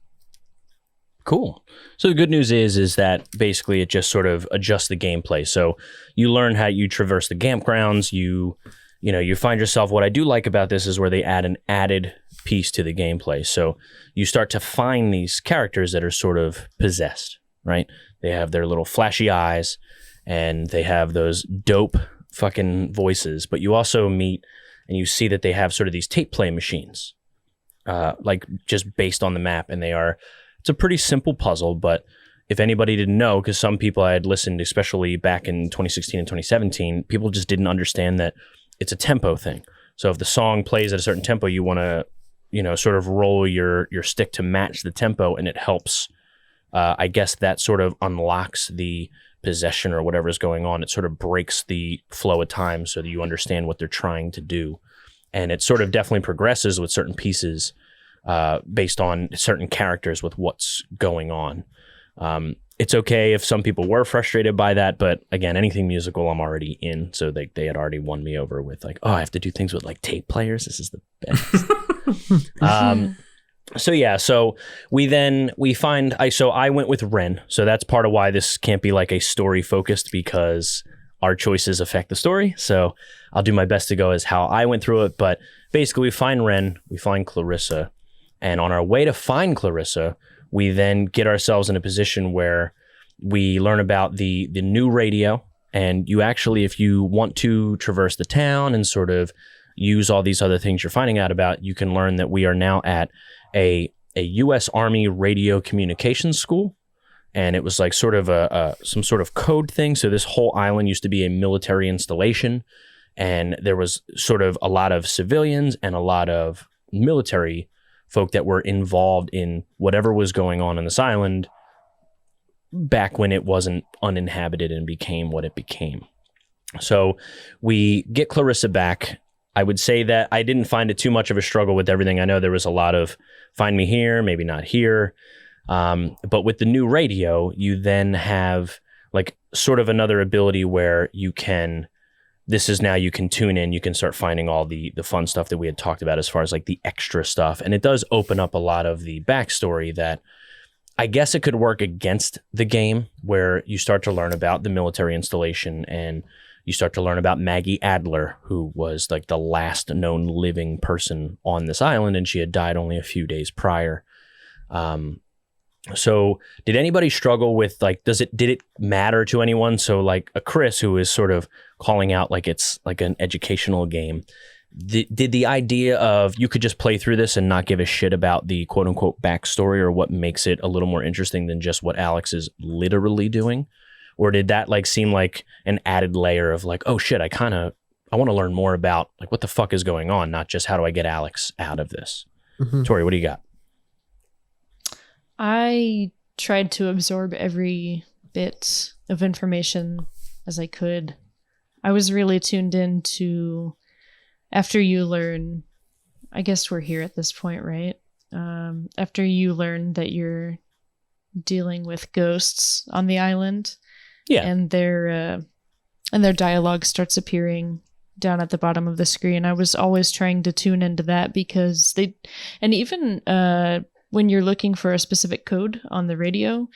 Cool. So the good news is that basically it just sort of adjusts the gameplay. So you learn how you traverse the campgrounds. You find yourself. What I do like about this is where they add an added piece to the gameplay. So you start to find these characters that are sort of possessed, right? They have their little flashy eyes and they have those dope fucking voices. But you also meet and you see that they have sort of these tape play machines, like just based on the map, and it's a pretty simple puzzle, but if anybody didn't know, because some people I had listened, especially back in 2016 and 2017, people just didn't understand that it's a tempo thing. So if the song plays at a certain tempo, you want to, sort of roll your stick to match the tempo, and it helps. I guess that sort of unlocks the possession or whatever is going on. It sort of breaks the flow of time so that you understand what they're trying to do. And it sort of definitely progresses with certain pieces based on certain characters with what's going on. It's okay if some people were frustrated by that, but again, anything musical I'm already in, so they had already won me over with like, oh, I have to do things with like tape players. This is the best. So I went with Ren. So that's part of why this can't be like a story focused, because our choices affect the story. So I'll do my best to go as how I went through it. But basically we find Ren, we find Clarissa. And on our way to find Clarissa, we then get ourselves in a position where we learn about the new radio. And you actually, if you want to traverse the town and sort of use all these other things you're finding out about, you can learn that we are now at a U.S. Army radio communications school. And it was like sort of some sort of code thing. So this whole island used to be a military installation. And there was sort of a lot of civilians and a lot of military folk that were involved in whatever was going on this island back when it wasn't uninhabited and became what it became. So we get Clarissa back. I would say that I didn't find it too much of a struggle with everything. I know there was a lot of find me here, maybe not here. But with the new radio, you then have like sort of another ability where you can tune in, you can start finding all the fun stuff that we had talked about as far as like the extra stuff. And it does open up a lot of the backstory that I guess it could work against the game, where you start to learn about the military installation and you start to learn about Maggie Adler, who was like the last known living person on this island, and she had died only a few days prior. So did anybody struggle with like, did it matter to anyone? So like a Chris, who is sort of calling out like it's like an educational game. Did the idea of you could just play through this and not give a shit about the quote unquote backstory, or what makes it a little more interesting than just what Alex is literally doing? Or did that like seem like an added layer of like, oh shit, I want to learn more about like what the fuck is going on, not just how do I get Alex out of this? Mm-hmm. Tori, what do you got? I tried to absorb every bit of information as I could. I was really tuned in to, after you learn, I guess we're here at this point, right? After you learn that you're dealing with ghosts on the island, yeah, and their dialogue starts appearing down at the bottom of the screen. I was always trying to tune into that because even when you're looking for a specific code on the radio,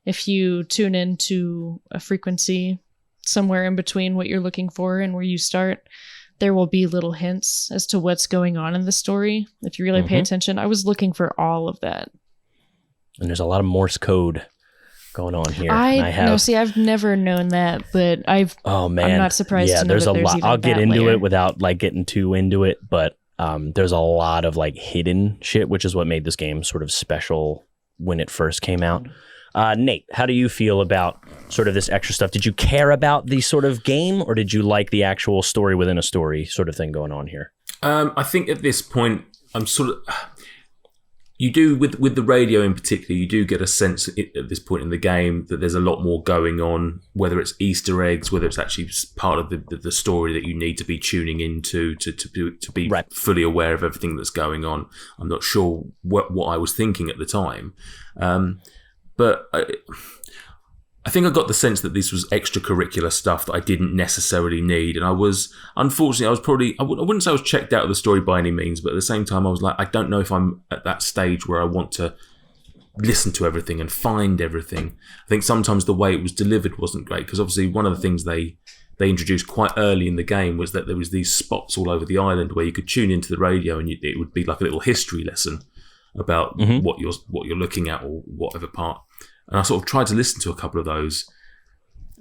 if you tune into a frequency somewhere in between what you're looking for and where you start, there will be little hints as to what's going on in the story. If you really pay attention, I was looking for all of that. And there's a lot of Morse code going on here. I've never known that, but I'm not surprised to know there's that a there's lot. even I'll get that into layer. it without like getting too into it, but there's a lot of like hidden shit, which is what made this game sort of special when it first came out. Nate, how do you feel about sort of this extra stuff? Did you care about the sort of game, or did you like the actual story within a story sort of thing going on here? I think at this point, I'm sort of... You do, with the radio in particular, you do get a sense at this point in the game that there's a lot more going on, whether it's Easter eggs, whether it's actually part of the story that you need to be tuning into to be fully aware of everything that's going on. I'm not sure what I was thinking at the time. But I think I got the sense that this was extracurricular stuff that I didn't necessarily need. And I was probably, I wouldn't say I was checked out of the story by any means, but at the same time, I was like, I don't know if I'm at that stage where I want to listen to everything and find everything. I think sometimes the way it was delivered wasn't great, because obviously one of the things they introduced quite early in the game was that there was these spots all over the island where you could tune into the radio and it would be like a little history lesson about what you're looking at or whatever part. And I sort of tried to listen to a couple of those,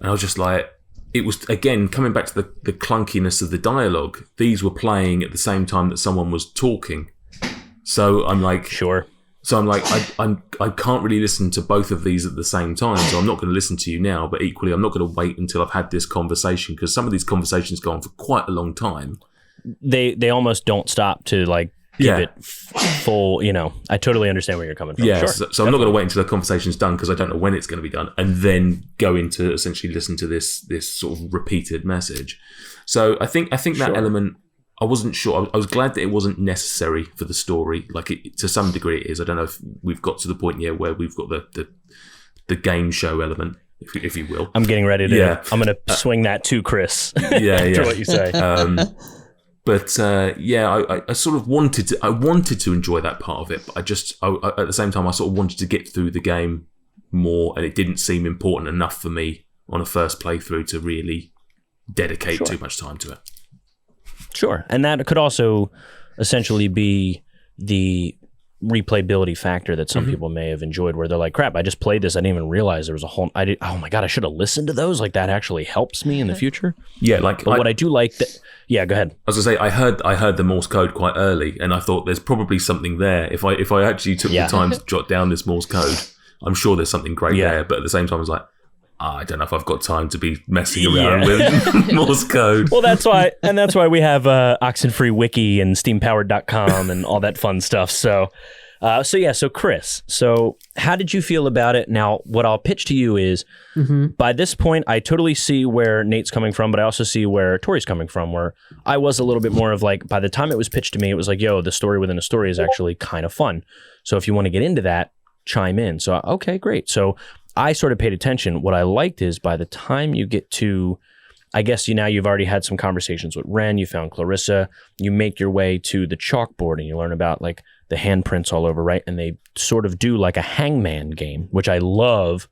and I was just like, it was, again, coming back to the clunkiness of the dialogue. These were playing at the same time that someone was talking. So I'm like, sure. So I'm like, I can't really listen to both of these at the same time, so I'm not going to listen to you now, but equally, I'm not going to wait until I've had this conversation, because some of these conversations go on for quite a long time. They almost don't stop to like give it full, I totally understand where you're coming from. Yeah, sure, so I'm not going to wait until the conversation's done, because I don't know when it's going to be done, and then go into essentially listen to this sort of repeated message. So I think that element, I wasn't sure. I was glad that it wasn't necessary for the story. Like to some degree it is. I don't know if we've got to the point yet where we've got the game show element, if you will. I'm getting ready to. I'm going to swing that to Chris. Yeah. what you say. But I sort of wanted to enjoy that part of it, but I at the same time I sort of wanted to get through the game more, and it didn't seem important enough for me on a first playthrough to really dedicate too much time to it. Sure, and that could also essentially be the replayability factor that some people may have enjoyed, where they're like, crap, I just played this, I didn't even realize there was a whole, oh my god, I should have listened to those, like that actually helps me in the future. Yeah, but what I do like that, yeah, go ahead. I was gonna say, I heard the Morse code quite early, and I thought there's probably something there. If I actually took the time to jot down this Morse code, I'm sure there's something great there. But at the same time, I was like, I don't know if I've got time to be messing around with Morse code. Well, that's why we have Oxenfree Wiki and SteamPowered.com and all that fun stuff. So Chris, how did you feel about it? Now, what I'll pitch to you is, by this point, I totally see where Nate's coming from, but I also see where Tori's coming from, where I was a little bit more of like, by the time it was pitched to me, it was like, yo, the story within a story is actually kind of fun. So if you want to get into that, chime in. So, okay, great. So I sort of paid attention. What I liked is by the time you get to, I guess you've already had some conversations with Ren, you found Clarissa, you make your way to the chalkboard and you learn about like the handprints all over, right? And they sort of do like a hangman game, which I love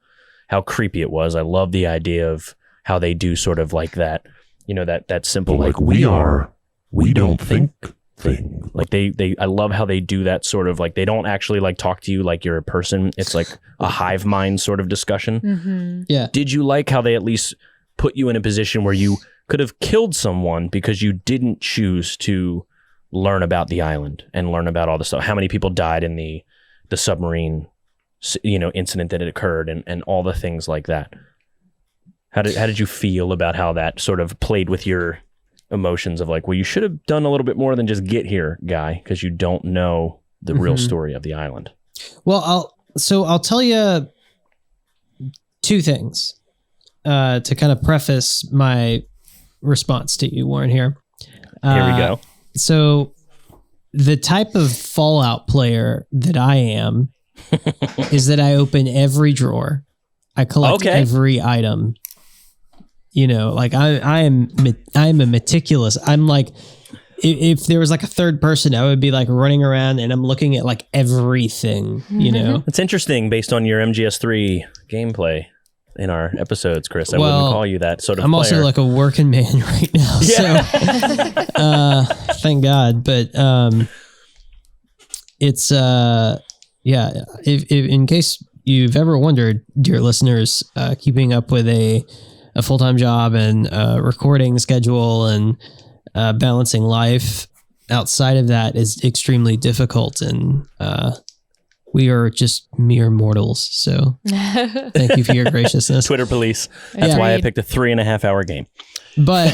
how creepy it was. I love the idea of how they do sort of like that, that simple, like we don't think thing. Like I love how they do that sort of like, they don't actually like talk to you like you're a person. It's like a hive mind sort of discussion. Yeah. Did you like how they at least put you in a position where you could have killed someone because you didn't choose to learn about the island and learn about all the stuff? How many people died in the submarine, incident that had occurred, and all the things like that? How did you feel about how that sort of played with your emotions of like, well, you should have done a little bit more than just get here, guy, because you don't know the real story of the island? Well, I'll tell you two things to kind of preface my response to you, Warren, here. Here we go. So the type of Fallout player that I am is that I open every drawer. I collect every item. Like I'm a meticulous. I'm like, if there was like a third person, I would be like running around and I'm looking at like everything, you know? It's interesting based on your MGS3 gameplay in our episodes, Chris. I wouldn't call you that sort of I'm player. also like a working man right now. Yeah. So thank God. But it's if in case you've ever wondered, dear listeners, keeping up with a full-time job and recording schedule and balancing life outside of that is extremely difficult, and we are just mere mortals. So thank you for your graciousness. Twitter police. That's why I picked a 3.5 hour game. But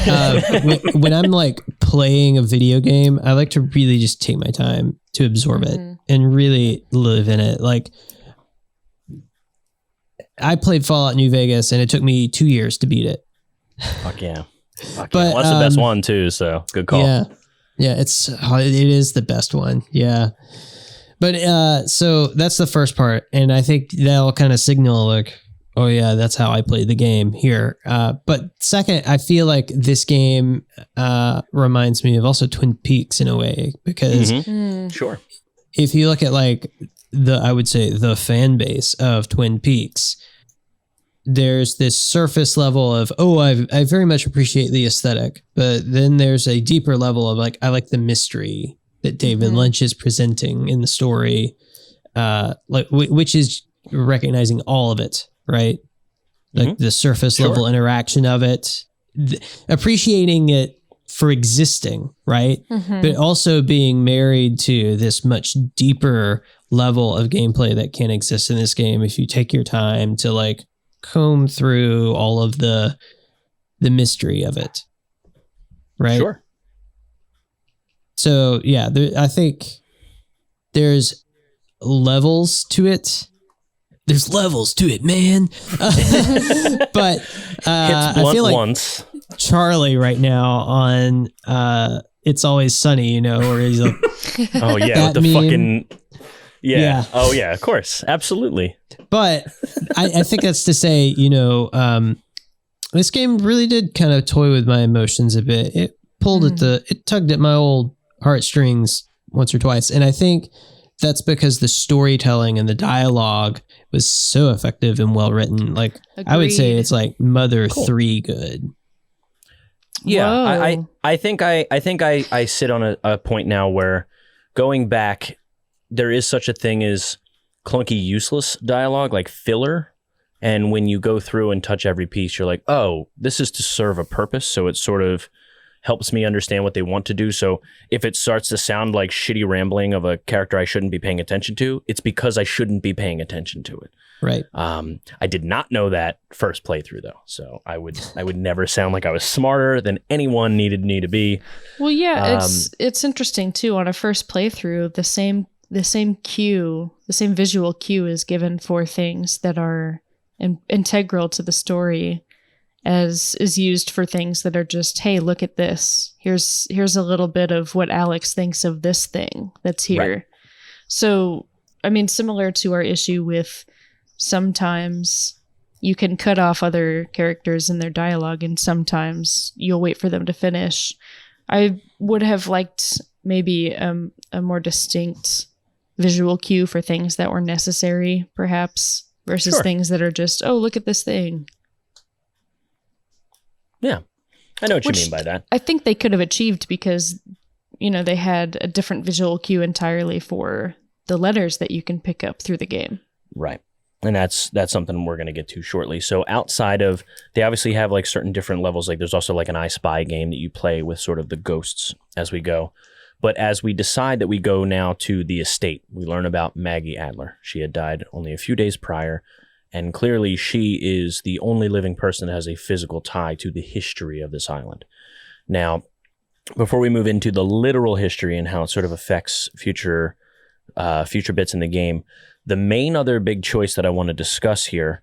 when I'm like playing a video game, I like to really just take my time to absorb it and really live in it. Like, I played Fallout New Vegas and it took me 2 years to beat it. Fuck yeah. But Well, that's the best one too, so good call. Yeah, it is the best one. Yeah. But so that's the first part, and I think that'll kind of signal like, oh yeah, that's how I played the game here. But second, I feel like this game reminds me of also Twin Peaks in a way, because Sure. if you look at like I would say the fan base of Twin Peaks, there's this surface level of, I very much appreciate the aesthetic, but then there's a deeper level of like, I like the mystery that David Lynch is presenting in the story, which is recognizing all of it, right? Like the surface level interaction of it, appreciating it for existing, right? But also being married to this much deeper level of gameplay that can exist in this game if you take your time to like comb through all of the mystery of it, right? Sure. So yeah, I think there's levels to it. There's levels to it, man. But I feel like once. Charlie right now on It's Always Sunny, you know, where he's like, oh yeah, with the meme. fucking yeah. Oh yeah, of course, absolutely. But I think that's to say, you know, this game really did kind of toy with my emotions a bit. It pulled it tugged at my old heartstrings once or twice. And I think that's because the storytelling and the dialogue was so effective and well written. Like, I would say it's like Mother 3 good. Yeah, I think I sit on a point now where going back, there is such a thing as clunky, useless dialogue, like filler. And when you go through and touch every piece, you're like, oh, this is to serve a purpose. So it sort of helps me understand what they want to do. So if it starts to sound like shitty rambling of a character I shouldn't be paying attention to, it's because I shouldn't be paying attention to it. Right. I did not know that first playthrough though. So I would never sound like I was smarter than anyone needed me to be. Well, yeah, it's interesting too. On a first playthrough, the same cue, the same visual cue is given for things that are integral to the story, as is used for things that are just, hey, look at this. Here's a little bit of what Alex thinks of this thing that's here. Right. So, I mean, similar to our issue with sometimes you can cut off other characters in their dialogue and sometimes you'll wait for them to finish. I would have liked maybe a more distinct visual cue for things that were necessary, perhaps, versus things that are just, oh, look at this thing. Yeah, I know what you mean by that. I think they could have achieved because, you know, they had a different visual cue entirely for the letters that you can pick up through the game. Right. And that's something we're going to get to shortly. So outside of, they obviously have like certain different levels. Like there's also like an I Spy game that you play with sort of the ghosts as we go. But as we decide that we go now to the estate, we learn about Maggie Adler. She had died only a few days prior. And clearly she is the only living person that has a physical tie to the history of this island. Now, before we move into the literal history and how it sort of affects future bits in the game, the main other big choice that I want to discuss here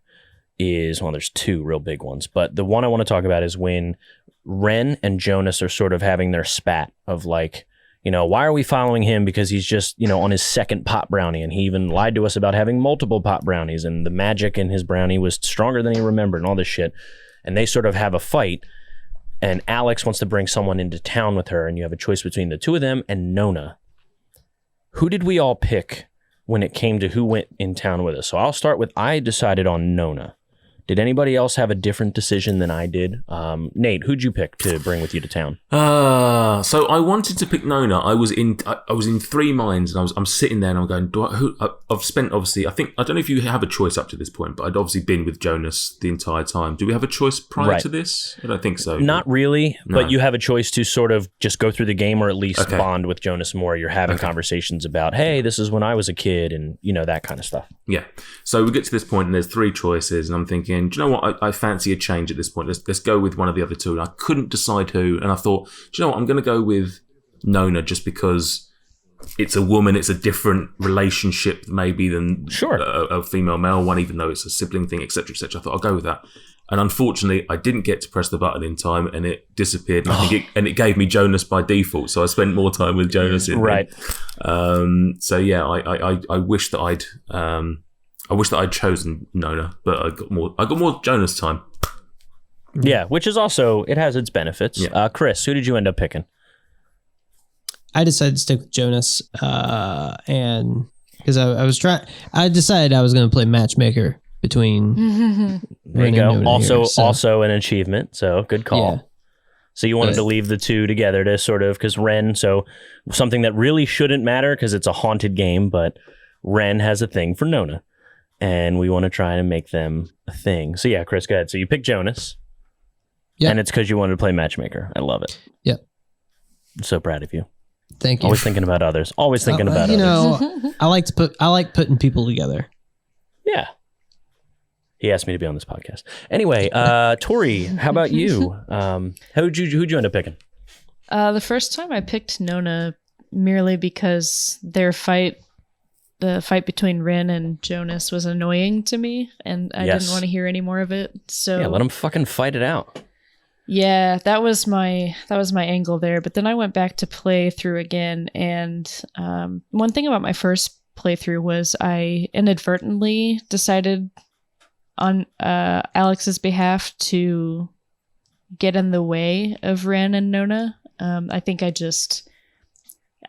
is, well, there's two real big ones, but the one I want to talk about is when Ren and Jonas are sort of having their spat of like, you know, why are we following him? Because he's just, you know, on his second pot brownie, and he even lied to us about having multiple pot brownies, and the magic in his brownie was stronger than he remembered and all this shit. And they sort of have a fight. and Alex wants to bring someone into town with her, and you have a choice between the two of them and Nona. Who did we all pick when it came to who went in town with us? So I'll start with, I decided on Nona. Did anybody else have a different decision than I did? Nate, who'd you pick to bring with you to town? So I wanted to pick Nona. I was in 3 minds, and I'm sitting there and I'm going, I've spent, obviously, I don't know if you have a choice up to this point, but I'd obviously been with Jonas the entire time. Do we have a choice prior to this? I don't think so. Not really, but you have a choice to sort of just go through the game, or at least bond with Jonas more. You're having conversations about, hey, this is when I was a kid, and that kind of stuff. Yeah. So we get to this point and there's 3 choices, and I'm thinking, do you know what? I fancy a change at this point. Let's go with one of the other 2. And I couldn't decide who, and I thought, do you know what? I'm going to go with Nona just because it's a woman. It's a different relationship maybe than a female-male one, even though it's a sibling thing, etc., etc. I thought I'll go with that. And unfortunately, I didn't get to press the button in time, and it disappeared. And it gave me Jonas by default, so I spent more time with Jonas in right. So yeah, I wish that I'd chosen Nona, but I got more Jonas time. Yeah, which is also, it has its benefits. Yeah. Chris, who did you end up picking? I decided to stick with Jonas, and because I decided I was going to play matchmaker between. There you go. Also an achievement. So good call. Yeah. So you wanted to leave the 2 together to sort of, because Ren, so something that really shouldn't matter because it's a haunted game, but Ren has a thing for Nona, and we want to try to make them a thing. So yeah, Chris, go ahead. So you picked Jonas. Yep. And it's because you wanted to play matchmaker. I love it. Yep. I'm so proud of you. Thank you. Always thinking about others. Always thinking about others. I like putting people together. Yeah. He asked me to be on this podcast. Anyway, Tori, how about you? Who'd you end up picking? The first time I picked Nona merely because the fight between Rin and Jonas was annoying to me, and I didn't want to hear any more of it. So yeah, let them fucking fight it out. Yeah, that was my angle there. But then I went back to play through again, and one thing about my first playthrough was I inadvertently decided on Alex's behalf to get in the way of Ren and Nona. I think I just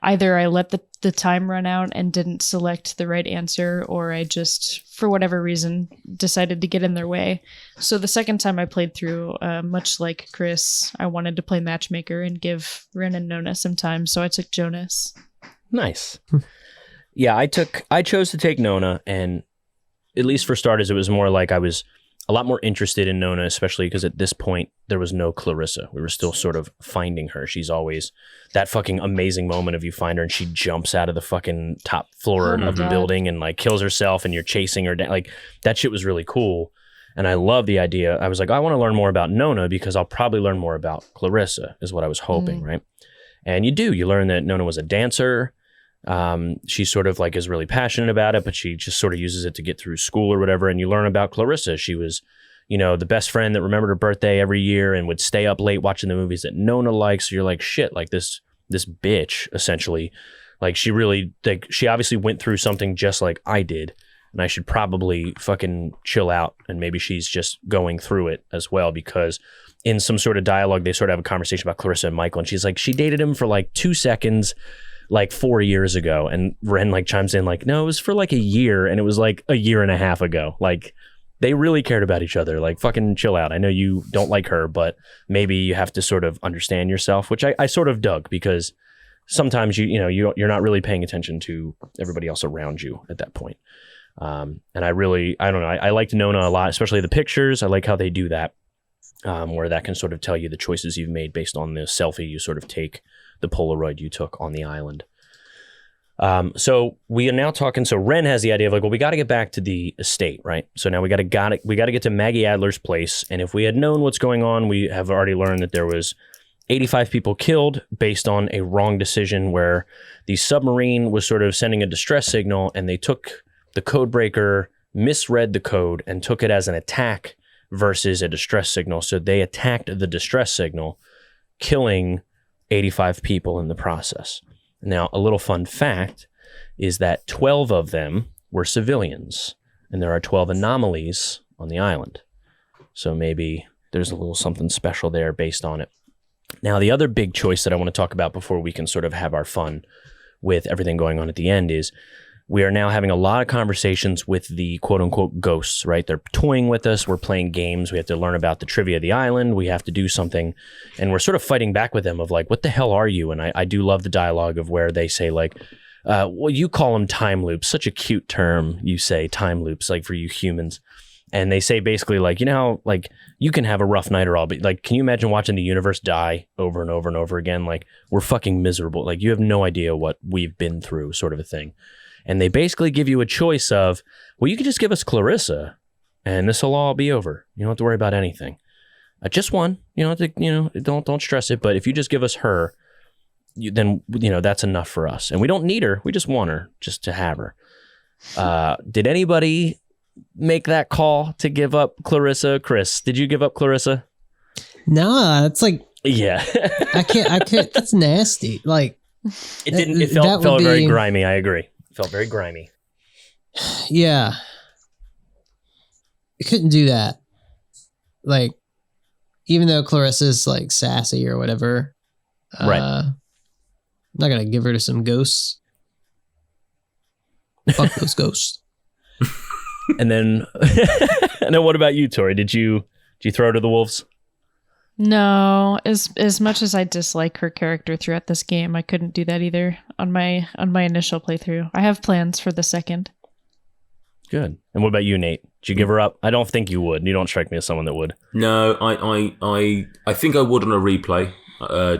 either I let the time run out and didn't select the right answer, or I just, for whatever reason, decided to get in their way. So the second time I played through, much like Chris, I wanted to play matchmaker and give Ren and Nona some time, so I took Jonas. Nice. Yeah, I chose to take Nona, and at least for starters, it was more like I was a lot more interested in Nona, especially because at this point, there was no Clarissa. We were still sort of finding her. She's always that fucking amazing moment of you find her and she jumps out of the fucking top floor of the building and like kills herself and you're chasing her down. Like that shit was really cool. And I love the idea. I was like, I want to learn more about Nona because I'll probably learn more about Clarissa is what I was hoping, right? And you do. You learn that Nona was a dancer. She sort of like is really passionate about it, but she just sort of uses it to get through school or whatever. And you learn about Clarissa. She was, the best friend that remembered her birthday every year and would stay up late watching the movies that Nona likes. So you're like, shit, like this bitch, essentially. Like she really, like she obviously went through something just like I did. And I should probably fucking chill out. And maybe she's just going through it as well, because in some sort of dialogue, they sort of have a conversation about Clarissa and Michael. And she's like, she dated him for like 2 seconds. Like 4 years ago, and Ren like chimes in like, no, it was for like a year, and it was like a year and a half ago. Like they really cared about each other. Like fucking chill out. I know you don't like her, but maybe you have to sort of understand yourself, which I sort of dug, because sometimes you're not really paying attention to everybody else around you at that point. And I don't know. I liked Nona a lot, especially the pictures. I like how they do that, where that can sort of tell you the choices you've made based on the selfie you sort of take, the Polaroid you took on the island. So we are now talking. So Ren has the idea of like, well, we got to get back to the estate, right? So now we got to get to Maggie Adler's place. And if we had known what's going on, we have already learned that there was 85 people killed based on a wrong decision where the submarine was sort of sending a distress signal, and they took the code breaker, misread the code, and took it as an attack versus a distress signal. So they attacked the distress signal, killing 85 people in the process. Now, a little fun fact is that 12 of them were civilians, and there are 12 anomalies on the island. So maybe there's a little something special there based on it Now, the other big choice that I want to talk about before we can sort of have our fun with everything going on at the end is we are now having a lot of conversations with the quote-unquote ghosts, right? They're toying with us. We're playing games. We have to learn about the trivia of the island. We have to do something. And we're sort of fighting back with them of like, what the hell are you? And I do love the dialogue of where they say like, well, you call them time loops. Such a cute term, you say, time loops, like for you humans. And they say basically like, you know how like you can have a rough night or all, but like, can you imagine watching the universe die over and over and over again? Like, we're fucking miserable. Like, you have no idea what we've been through, sort of a thing. And they basically give you a choice of, well, you can just give us Clarissa and this will all be over. You don't have to worry about anything. Just one, don't stress it. But if you just give us her, then that's enough for us. And we don't need her. We just want her just to have her. Did anybody make that call to give up Clarissa? Chris, did you give up Clarissa? No, it's like, yeah. I can't, that's nasty. Like, it felt very grimy. I agree. Felt very grimy. Yeah. I couldn't do that. Like, even though Clarissa's like sassy or whatever, right. I'm not going to give her to some ghosts. Fuck those ghosts. And then what about you, Tori? Did you throw her to the wolves? No, as much as I dislike her character throughout this game, I couldn't do that either on my initial playthrough. I have plans for the second. Good. And what about you, Nate? Did you give her up? I don't think you would. You don't strike me as someone that would. No, I think I would on a replay,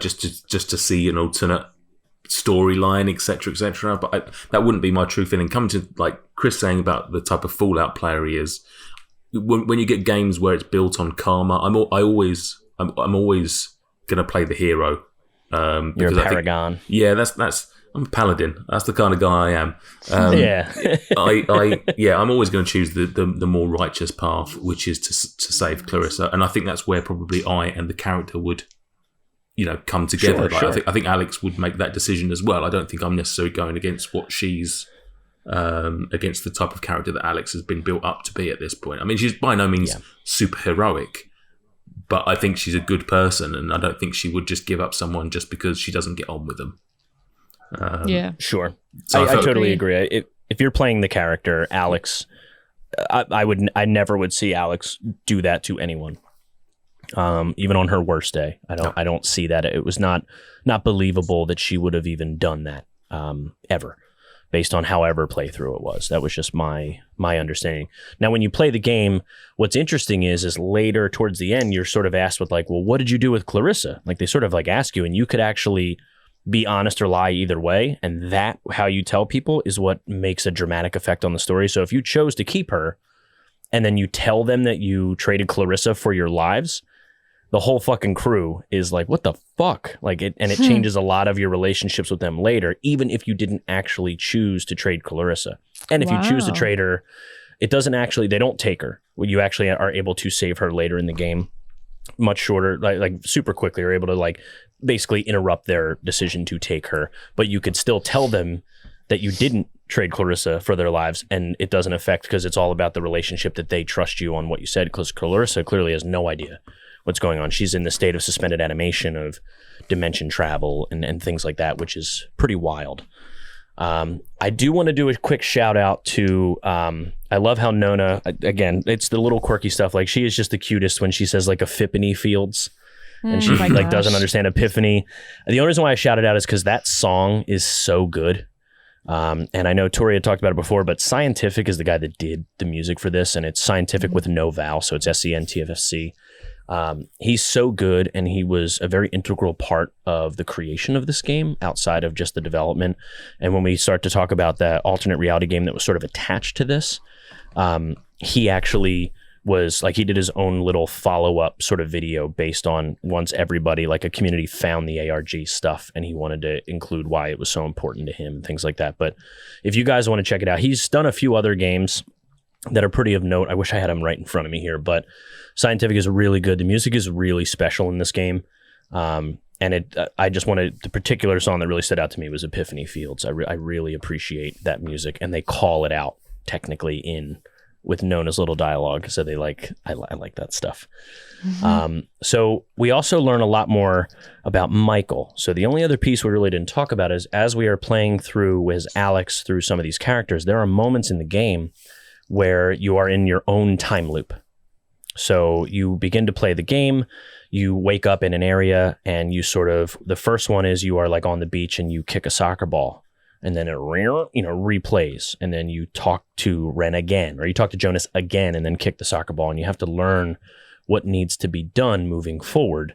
just to see an alternate storyline, etc. But that wouldn't be my true feeling. Coming to like Chris saying about the type of Fallout player he is, when you get games where it's built on karma, I'm always going to play the hero. You're a paragon. I'm a paladin. That's the kind of guy I am. Yeah. I'm always going to choose the more righteous path, which is to save Clarissa. And I think that's where probably I and the character would, come together. Sure. I think Alex would make that decision as well. I don't think I'm necessarily going against what she's, against the type of character that Alex has been built up to be at this point. I mean, she's by no means super heroic, but I think she's a good person, and I don't think she would just give up someone just because she doesn't get on with them. Sure. So I totally agree. If you're playing the character Alex, I never would see Alex do that to anyone. Even on her worst day, I don't see that. It was not believable that she would have even done that ever, based on however playthrough it was. That was just my understanding. Now, when you play the game, what's interesting is later towards the end, you're sort of asked with like, well, what did you do with Clarissa? Like they sort of like ask you, and you could actually be honest or lie either way. And that, how you tell people, is what makes a dramatic effect on the story. So if you chose to keep her and then you tell them that you traded Clarissa for your lives, the whole fucking crew is like, what the fuck? Like it changes a lot of your relationships with them later, even if you didn't actually choose to trade Clarissa. And if you choose to trade her, it doesn't actually, they don't take her. You actually are able to save her later in the game, much shorter, like super quickly. You're able to like basically interrupt their decision to take her, but you could still tell them that you didn't trade Clarissa for their lives, and it doesn't affect, because it's all about the relationship that they trust you on what you said, because Clarissa clearly has no idea what's going on. She's in the state of suspended animation of dimension travel and things like that, which is pretty wild. I do want to do a quick shout out to, I love how Nona, again, it's the little quirky stuff. Like she is just the cutest when she says like Epiphany Fields, and she like doesn't understand Epiphany. The only reason why I shout it out is because that song is so good. And I know Tori had talked about it before, but Scientific is the guy that did the music for this, and it's Scientific with no vowel, so it's SENTFC. He's so good, and he was a very integral part of the creation of this game outside of just the development. And when we start to talk about that alternate reality game that was sort of attached to this, he actually was like, he did his own little follow-up sort of video based on once everybody, like a community, found the ARG stuff, and he wanted to include why it was so important to him and things like that. But if you guys want to check it out, he's done a few other games that are pretty of note. I wish I had them right in front of me here, but Scientific is really good. The music is really special in this game. And I just wanted, the particular song that really stood out to me was Epiphany Fields. I really appreciate that music, and they call it out technically in with Nona's little dialogue. So I like that stuff. So we also learn a lot more about Michael. So the only other piece we really didn't talk about is as we are playing through as Alex through some of these characters, there are moments in the game where you are in your own time loop. So you begin to play the game, you wake up in an area, and you the first one is you are like on the beach and you kick a soccer ball, and then it replays, and then you talk to Ren again, or you talk to Jonas again, and then kick the soccer ball, and you have to learn what needs to be done moving forward.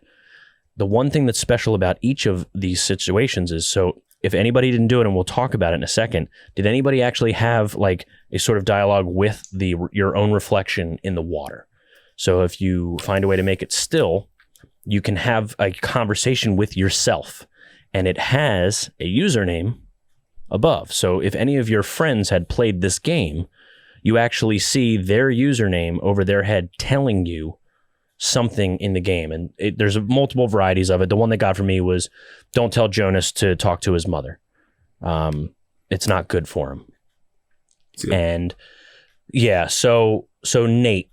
The one thing that's special about each of these situations is, so if anybody didn't do it, and we'll talk about it in a second, did anybody actually have like a sort of dialogue with your own reflection in the water? So if you find a way to make it still, you can have a conversation with yourself, and it has a username above. So if any of your friends had played this game, you actually see their username over their head telling you something in the game. And there's multiple varieties of it. The one that got for me was, don't tell Jonas to talk to his mother. It's not good for him. And yeah, so Nate,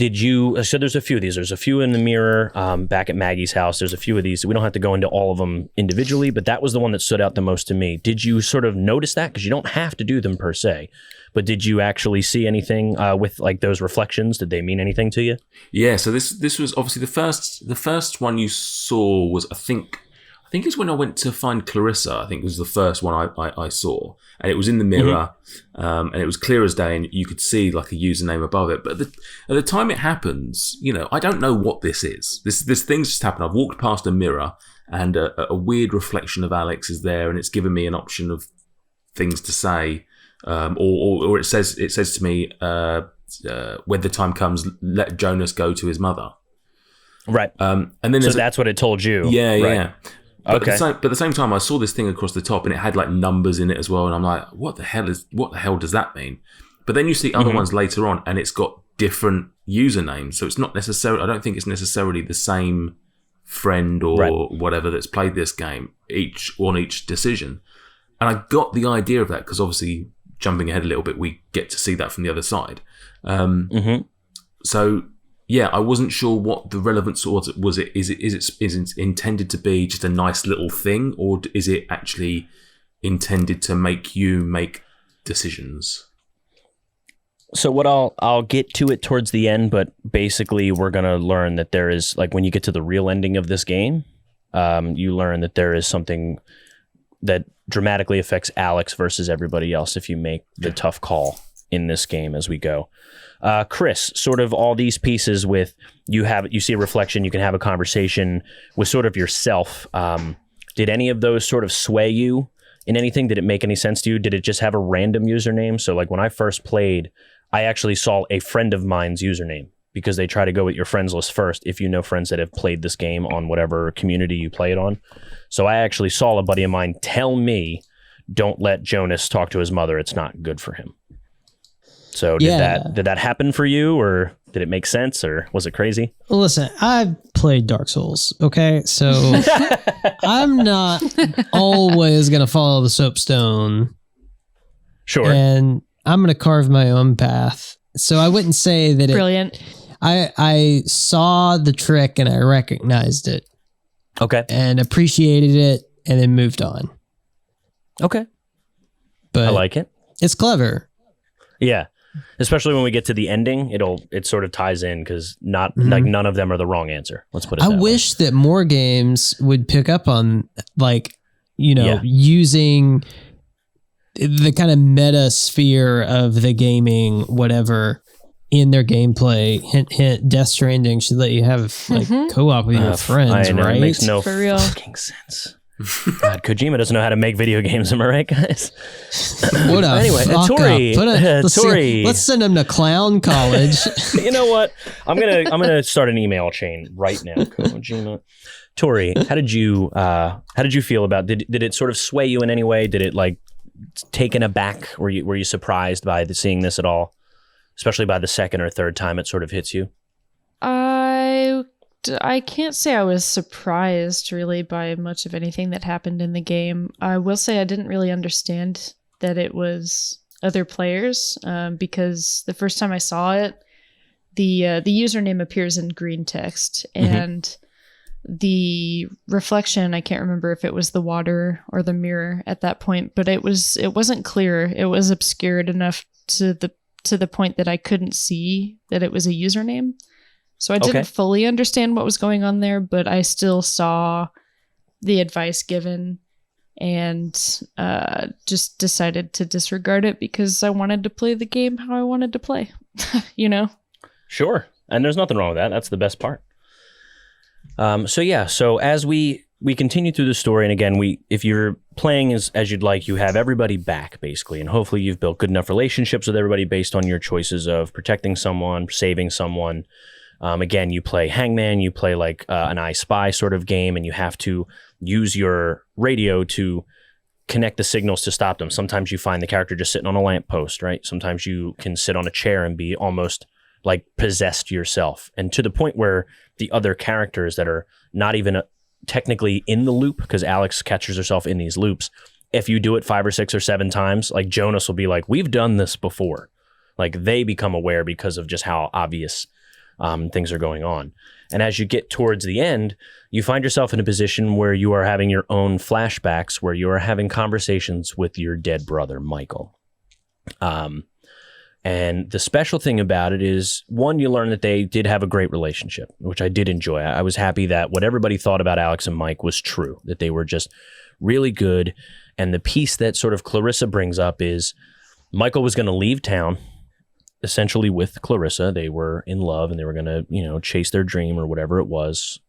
so there's a few of these. There's a few in the mirror back at Maggie's house. There's a few of these. We don't have to go into all of them individually, but that was the one that stood out the most to me. Did you sort of notice that? Because you don't have to do them per se, but did you actually see anything with like those reflections? Did they mean anything to you? Yeah, so this was obviously the first one you saw was, I think it's when I went to find Clarissa. I think it was the first one I saw, and it was in the mirror, and it was clear as day, and you could see like a username above it. But at the time it happens, I don't know what this is. This thing's just happened. I've walked past a mirror, and a weird reflection of Alex is there, and it's given me an option of things to say, or it says to me, when the time comes, let Jonas go to his mother. Right. And then so that's what it told you. Yeah, right. Yeah. But okay. But at the same time, I saw this thing across the top, and it had like numbers in it as well, and I'm like, what the hell does that mean? But then you see other ones later on, and it's got different usernames, so it's not necessarily. I don't think it's necessarily the same friend or whatever that's played this game on each decision. And I got the idea of that because obviously, jumping ahead a little bit, we get to see that from the other side. So. Yeah, I wasn't sure what the relevance was. Is it intended to be just a nice little thing, or is it actually intended to make you make decisions? So what I'll get to it towards the end, but basically we're gonna learn that there is, like, when you get to the real ending of this game, you learn that there is something that dramatically affects Alex versus everybody else if you make the tough call in this game as we go. Chris, sort of all these pieces with you see a reflection, you can have a conversation with sort of yourself. Did any of those sort of sway you in anything? Did it make any sense to you? Did it just have a random username? So like when I first played, I actually saw a friend of mine's username because they try to go with your friends list first if you know friends that have played this game on whatever community you play it on. So I actually saw a buddy of mine tell me, don't let Jonas talk to his mother. It's not good for him. So did that happen for you, or did it make sense, or was it crazy? Well, listen, I've played Dark Souls, okay? So I'm not always going to follow the soapstone. Sure. And I'm going to carve my own path. So I wouldn't say that Brilliant. I saw the trick and I recognized it. Okay. And appreciated it and then moved on. Okay. But I like it. It's clever. Yeah. Especially when we get to the ending, it sort of ties in because like none of them are the wrong answer. Let's put it that way. I wish that more games would pick up on using the kind of meta sphere of the gaming, whatever, in their gameplay. Hint, hint, Death Stranding should let you have co-op with your friends, right? It makes no For real. fucking sense. God, Kojima doesn't know how to make video games, am I right, guys? What a anyway, Tori. Tori. Let's send him to clown college. You know what? I'm gonna start an email chain right now. Kojima. Tori, how did you feel about? Did it sort of sway you in any way? Did it like taken aback? Were you surprised by seeing this at all? Especially by the second or third time it sort of hits you. I can't say I was surprised really by much of anything that happened in the game. I will say I didn't really understand that it was other players, because the first time I saw it, the username appears in green text, and the reflection, I can't remember if it was the water or the mirror at that point, but it wasn't clear. It was obscured enough to the point that I couldn't see that it was a username. So I didn't fully understand what was going on there, but I still saw the advice given and just decided to disregard it because I wanted to play the game how I wanted to play, Sure. And there's nothing wrong with that. That's the best part. So as we continue through the story, and again, if you're playing as you'd like, you have everybody back, basically, and hopefully you've built good enough relationships with everybody based on your choices of protecting someone, saving someone. Again, you play hangman, you play like an I Spy sort of game, and you have to use your radio to connect the signals to stop them. Sometimes you find the character just sitting on a lamppost, right? Sometimes you can sit on a chair and be almost like possessed yourself, and to the point where the other characters that are not even technically in the loop, because Alex catches herself in these loops, if you do it 5 or 6 or 7 times, like Jonas will be like, we've done this before. Like they become aware because of just how obvious things are going on. And as you get towards the end, you find yourself in a position where you are having your own flashbacks, where you are having conversations with your dead brother, Michael. And the special thing about it is, one, you learn that they did have a great relationship, which I did enjoy. I was happy that what everybody thought about Alex and Mike was true, that they were just really good. And the piece that sort of Clarissa brings up is Michael was going to leave town, essentially with Clarissa. They were in love and they were going to, chase their dream or whatever it was.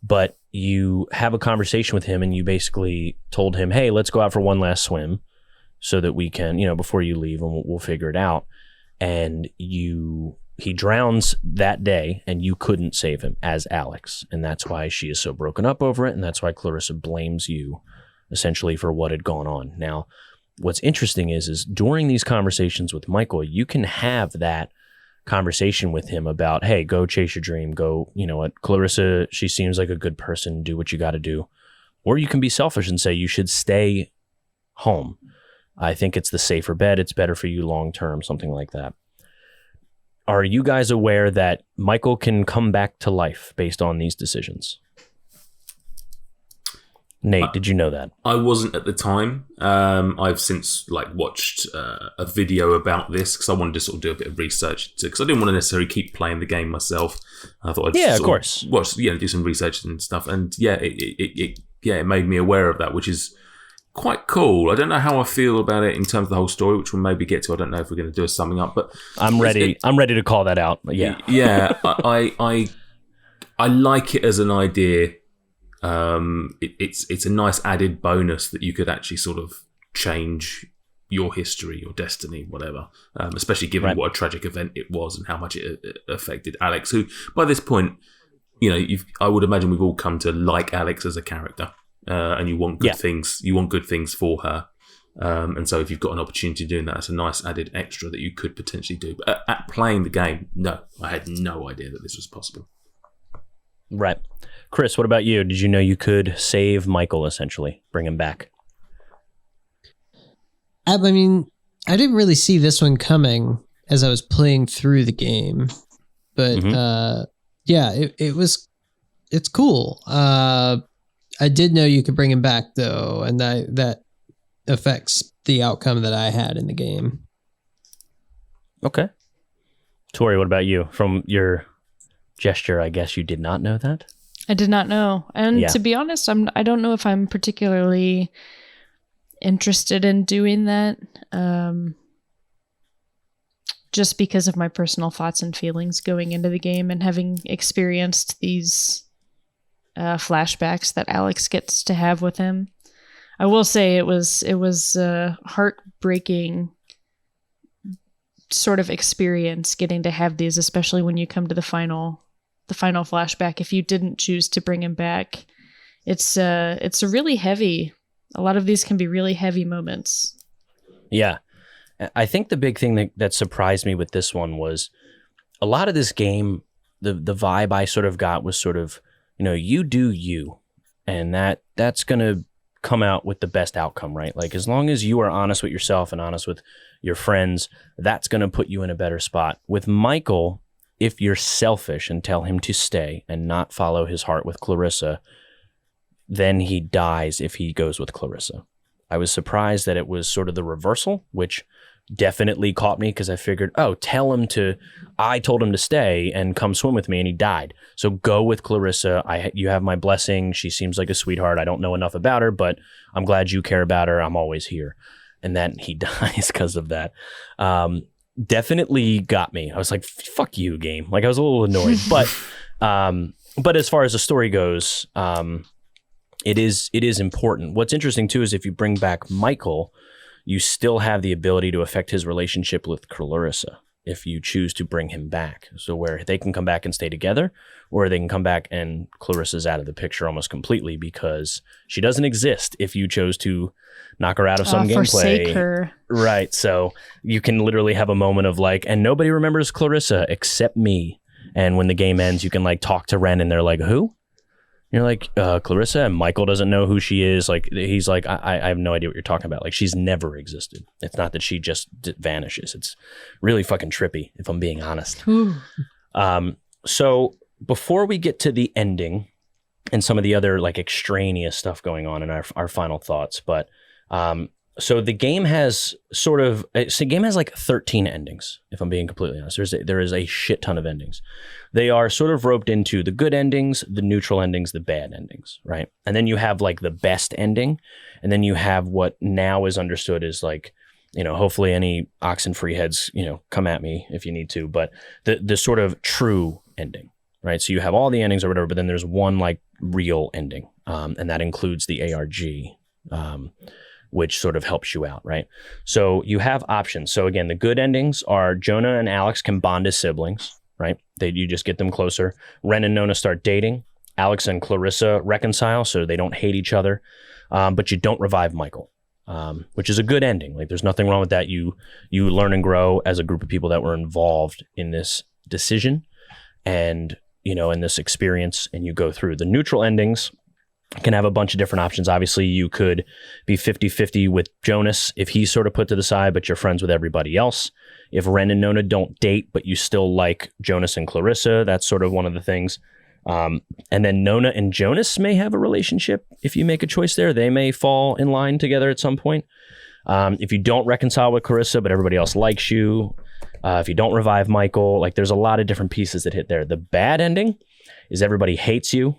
But you have a conversation with him and you basically told him, hey, let's go out for one last swim, so that we can, before you leave, and we'll figure it out. And he drowns that day, and you couldn't save him as Alex. And that's why she is so broken up over it. And that's why Clarissa blames you essentially for what had gone on. Now, what's interesting is during these conversations with Michael, you can have that conversation with him about, hey, go chase your dream. Go, what, Clarissa, she seems like a good person. Do what you got to do. Or you can be selfish and say you should stay home. I think it's the safer bet. It's better for you long term, something like that. Are you guys aware that Michael can come back to life based on these decisions? Nate, did you know that? I wasn't at the time. I've since watched a video about this because I wanted to sort of do a bit of research because I didn't want to necessarily keep playing the game myself. I thought I'd of course watch, do some research and stuff. And it made me aware of that, which is quite cool. I don't know how I feel about it in terms of the whole story, which we'll maybe get to. I don't know if we're going to do a summing up, but I'm ready. I'm ready to call that out. Yeah, yeah. I like it as an idea. It's a nice added bonus that you could actually sort of change your history, your destiny, whatever. Especially given what a tragic event it was and how much it affected Alex, who by this point, I would imagine we've all come to like Alex as a character. And you want good things. You want good things for her, and so if you've got an opportunity of doing that, it's a nice added extra that you could potentially do. But at playing the game, no, I had no idea that this was possible. Right, Chris. What about you? Did you know you could save Michael, essentially bring him back? I mean, I didn't really see this one coming as I was playing through the game, but it's cool. I did know you could bring him back, though, and that affects the outcome that I had in the game. Okay. Tori, what about you? From your gesture, I guess you did not know that? I did not know. And to be honest, I don't know if I'm particularly interested in doing that, just because of my personal thoughts and feelings going into the game and having experienced these flashbacks that Alex gets to have with him. I will say it was a heartbreaking sort of experience getting to have these, especially when you come to the final flashback. If you didn't choose to bring him back, it's a really heavy. A lot of these can be really heavy moments. Yeah, I think the big thing that surprised me with this one was a lot of this game. The vibe I sort of got was sort of, you do you, and that's going to come out with the best outcome, right? Like as long as you are honest with yourself and honest with your friends, that's going to put you in a better spot. With Michael, if you're selfish and tell him to stay and not follow his heart with Clarissa, then he dies if he goes with Clarissa. I was surprised that it was sort of the reversal, which definitely caught me because I figured, I told him to stay and come swim with me and he died. So go with Clarissa. You have my blessing. She seems like a sweetheart. I don't know enough about her, but I'm glad you care about her. I'm always here. And then he dies because of that. Definitely got me. I was like, fuck you, game. Like I was a little annoyed, but as far as the story goes, it is important. What's interesting too is if you bring back Michael, you still have the ability to affect his relationship with Clarissa if you choose to bring him back. So where they can come back and stay together, or they can come back and Clarissa's out of the picture almost completely because she doesn't exist if you chose to knock her out of some gameplay. Forsake her. Right. So you can literally have a moment of like, and nobody remembers Clarissa except me. And when the game ends, you can like talk to Ren and they're like, who? You're like, Clarissa, and Michael doesn't know who she is. Like, he's like, I have no idea what you're talking about. Like, she's never existed. It's not that she just vanishes. It's really fucking trippy, if I'm being honest. So before we get to the ending and some of the other like extraneous stuff going on in our final thoughts, but so the game has like 13 endings, if I'm being completely honest. There is a shit ton of endings. They are sort of roped into the good endings, the neutral endings, the bad endings, right? And then you have like the best ending, and then you have what now is understood as like, hopefully any Oxenfree heads, come at me if you need to, but the sort of true ending, right? So you have all the endings or whatever, but then there's one like real ending, and that includes the ARG, which sort of helps you out, right? So you have options. So again, the good endings are Jonah and Alex can bond as siblings, right? You just get them closer. Ren and Nona start dating. Alex and Clarissa reconcile, so they don't hate each other. But you don't revive Michael, which is a good ending. Like there's nothing wrong with that. You learn and grow as a group of people that were involved in this decision and, in this experience, and you go through. The neutral endings can have a bunch of different options. Obviously, you could be 50-50 with Jonas if he's sort of put to the side, but you're friends with everybody else. If Ren and Nona don't date, but you still like Jonas and Clarissa, that's sort of one of the things. And then Nona and Jonas may have a relationship. If you make a choice there, they may fall in line together at some point. If you don't reconcile with Clarissa, but everybody else likes you, if you don't revive Michael, like there's a lot of different pieces that hit there. The bad ending is everybody hates you.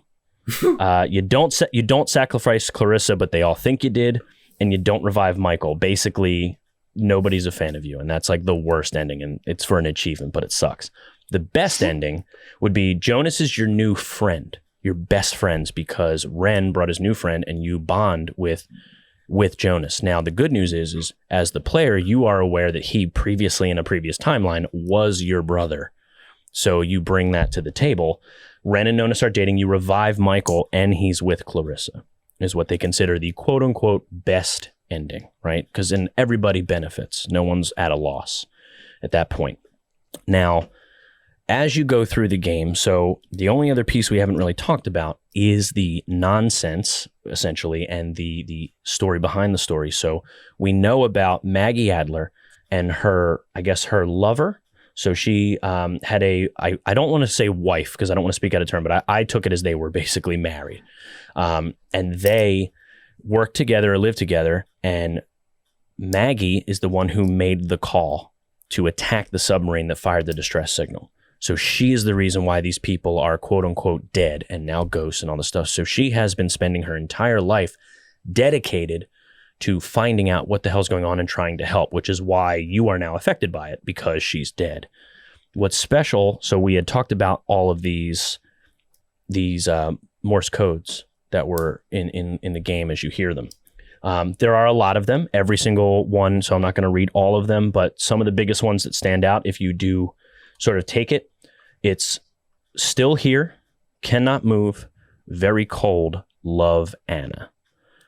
You don't sacrifice Clarissa, but they all think you did, and you don't revive Michael. Basically, nobody's a fan of you, and that's like the worst ending, and it's for an achievement, but it sucks. The best ending would be Jonas is your new friend, your best friends, because Ren brought his new friend, and you bond with Jonas. Now, the good news is as the player, you are aware that he previously in a previous timeline was your brother, so you bring that to the table. Ren and Nona start dating, you revive Michael, and he's with Clarissa, is what they consider the quote-unquote best ending, right? Because then everybody benefits. No one's at a loss at that point. Now, as you go through the game, so the only other piece we haven't really talked about is the nonsense, essentially, and the story behind the story. So we know about Maggie Adler and her lover. So she had I don't want to say wife because I don't want to speak out of turn, but I took it as they were basically married. And they worked together or lived together. And Maggie is the one who made the call to attack the submarine that fired the distress signal. So she is the reason why these people are quote unquote dead and now ghosts and all this stuff. So she has been spending her entire life dedicated to finding out what the hell's going on and trying to help, which is why you are now affected by it because she's dead. What's special, so we had talked about all of these Morse codes that were in the game as you hear them. There are a lot of them, every single one, so I'm not going to read all of them, but some of the biggest ones that stand out, if you do sort of take it, it's still here, cannot move, very cold, love Anna.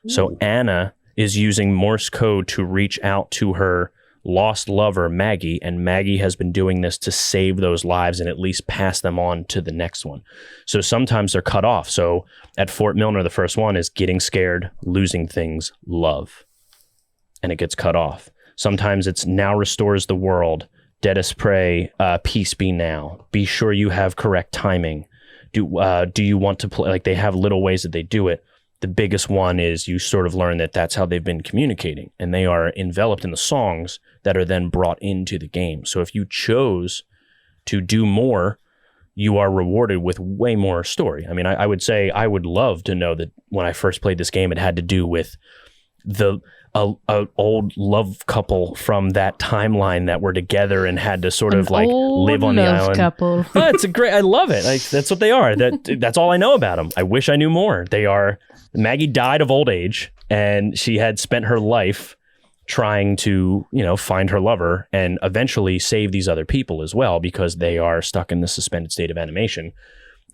So Anna is using Morse code to reach out to her lost lover, Maggie, and Maggie has been doing this to save those lives and at least pass them on to the next one. So sometimes they're cut off. So at Fort Milner, the first one is getting scared, losing things, love, and it gets cut off. Sometimes it's now restores the world, dead as prey, peace be now. Be sure you have correct timing. Do you want to play? Like, they have little ways that they do it. The biggest one is you sort of learn that that's how they've been communicating, and they are enveloped in the songs that are then brought into the game. So if you chose to do more, you are rewarded with way more story. I mean, I would say I would love to know that when I first played this game, it had to do with a old love couple from that timeline that were together and had to sort of like live on the island. Couple. Oh, it's a great. I love it. Like, that's what they are. That's all I know about them. I wish I knew more. They are. Maggie died of old age, and she had spent her life trying to, find her lover and eventually save these other people as well, because they are stuck in the suspended state of animation.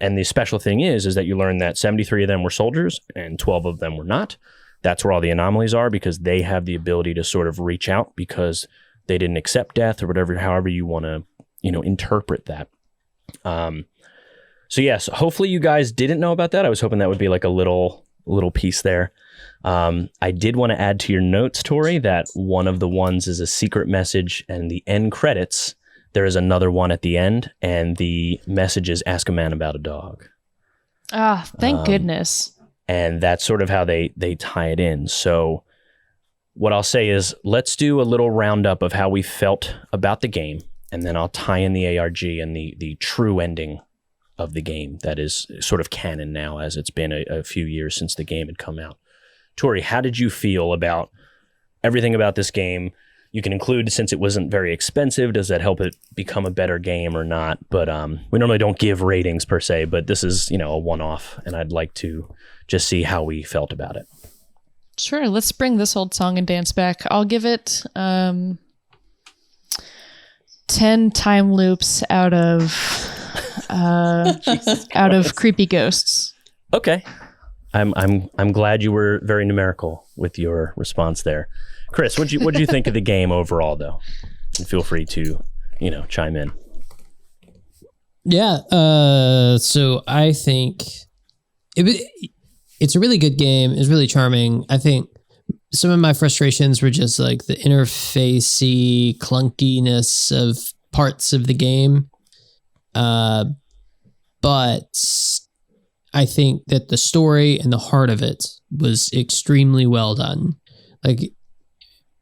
And the special thing is that you learn that 73 of them were soldiers and 12 of them were not. That's where all the anomalies are, because they have the ability to sort of reach out because they didn't accept death or whatever, however you want to, interpret that. So yes, hopefully you guys didn't know about that. I was hoping that would be like a little piece there. I did want to add to your notes, Tori, that one of the ones is a secret message, and the end credits, there is another one at the end, and the message is ask a man about a dog. Ah, thank goodness. And that's sort of how they tie it in. So what I'll say is, let's do a little roundup of how we felt about the game, and then I'll tie in the ARG and the true ending of the game that is sort of canon now, as it's been a few years since the game had come out. Tori, how did you feel about everything about this game? You can include, since it wasn't very expensive, does that help it become a better game or not? But we normally don't give ratings per se, but this is, a one-off, and I'd like to just see how we felt about it. Sure, let's bring this old song and dance back. I'll give it 10 time loops out of creepy ghosts. Okay. I'm glad you were very numerical with your response there. Chris, what'd you think of the game overall, though? And feel free to, chime in. Yeah. So I think it's a really good game. It's really charming. I think some of my frustrations were just like the interfacey clunkiness of parts of the game. But I think that the story and the heart of it was extremely well done. Like,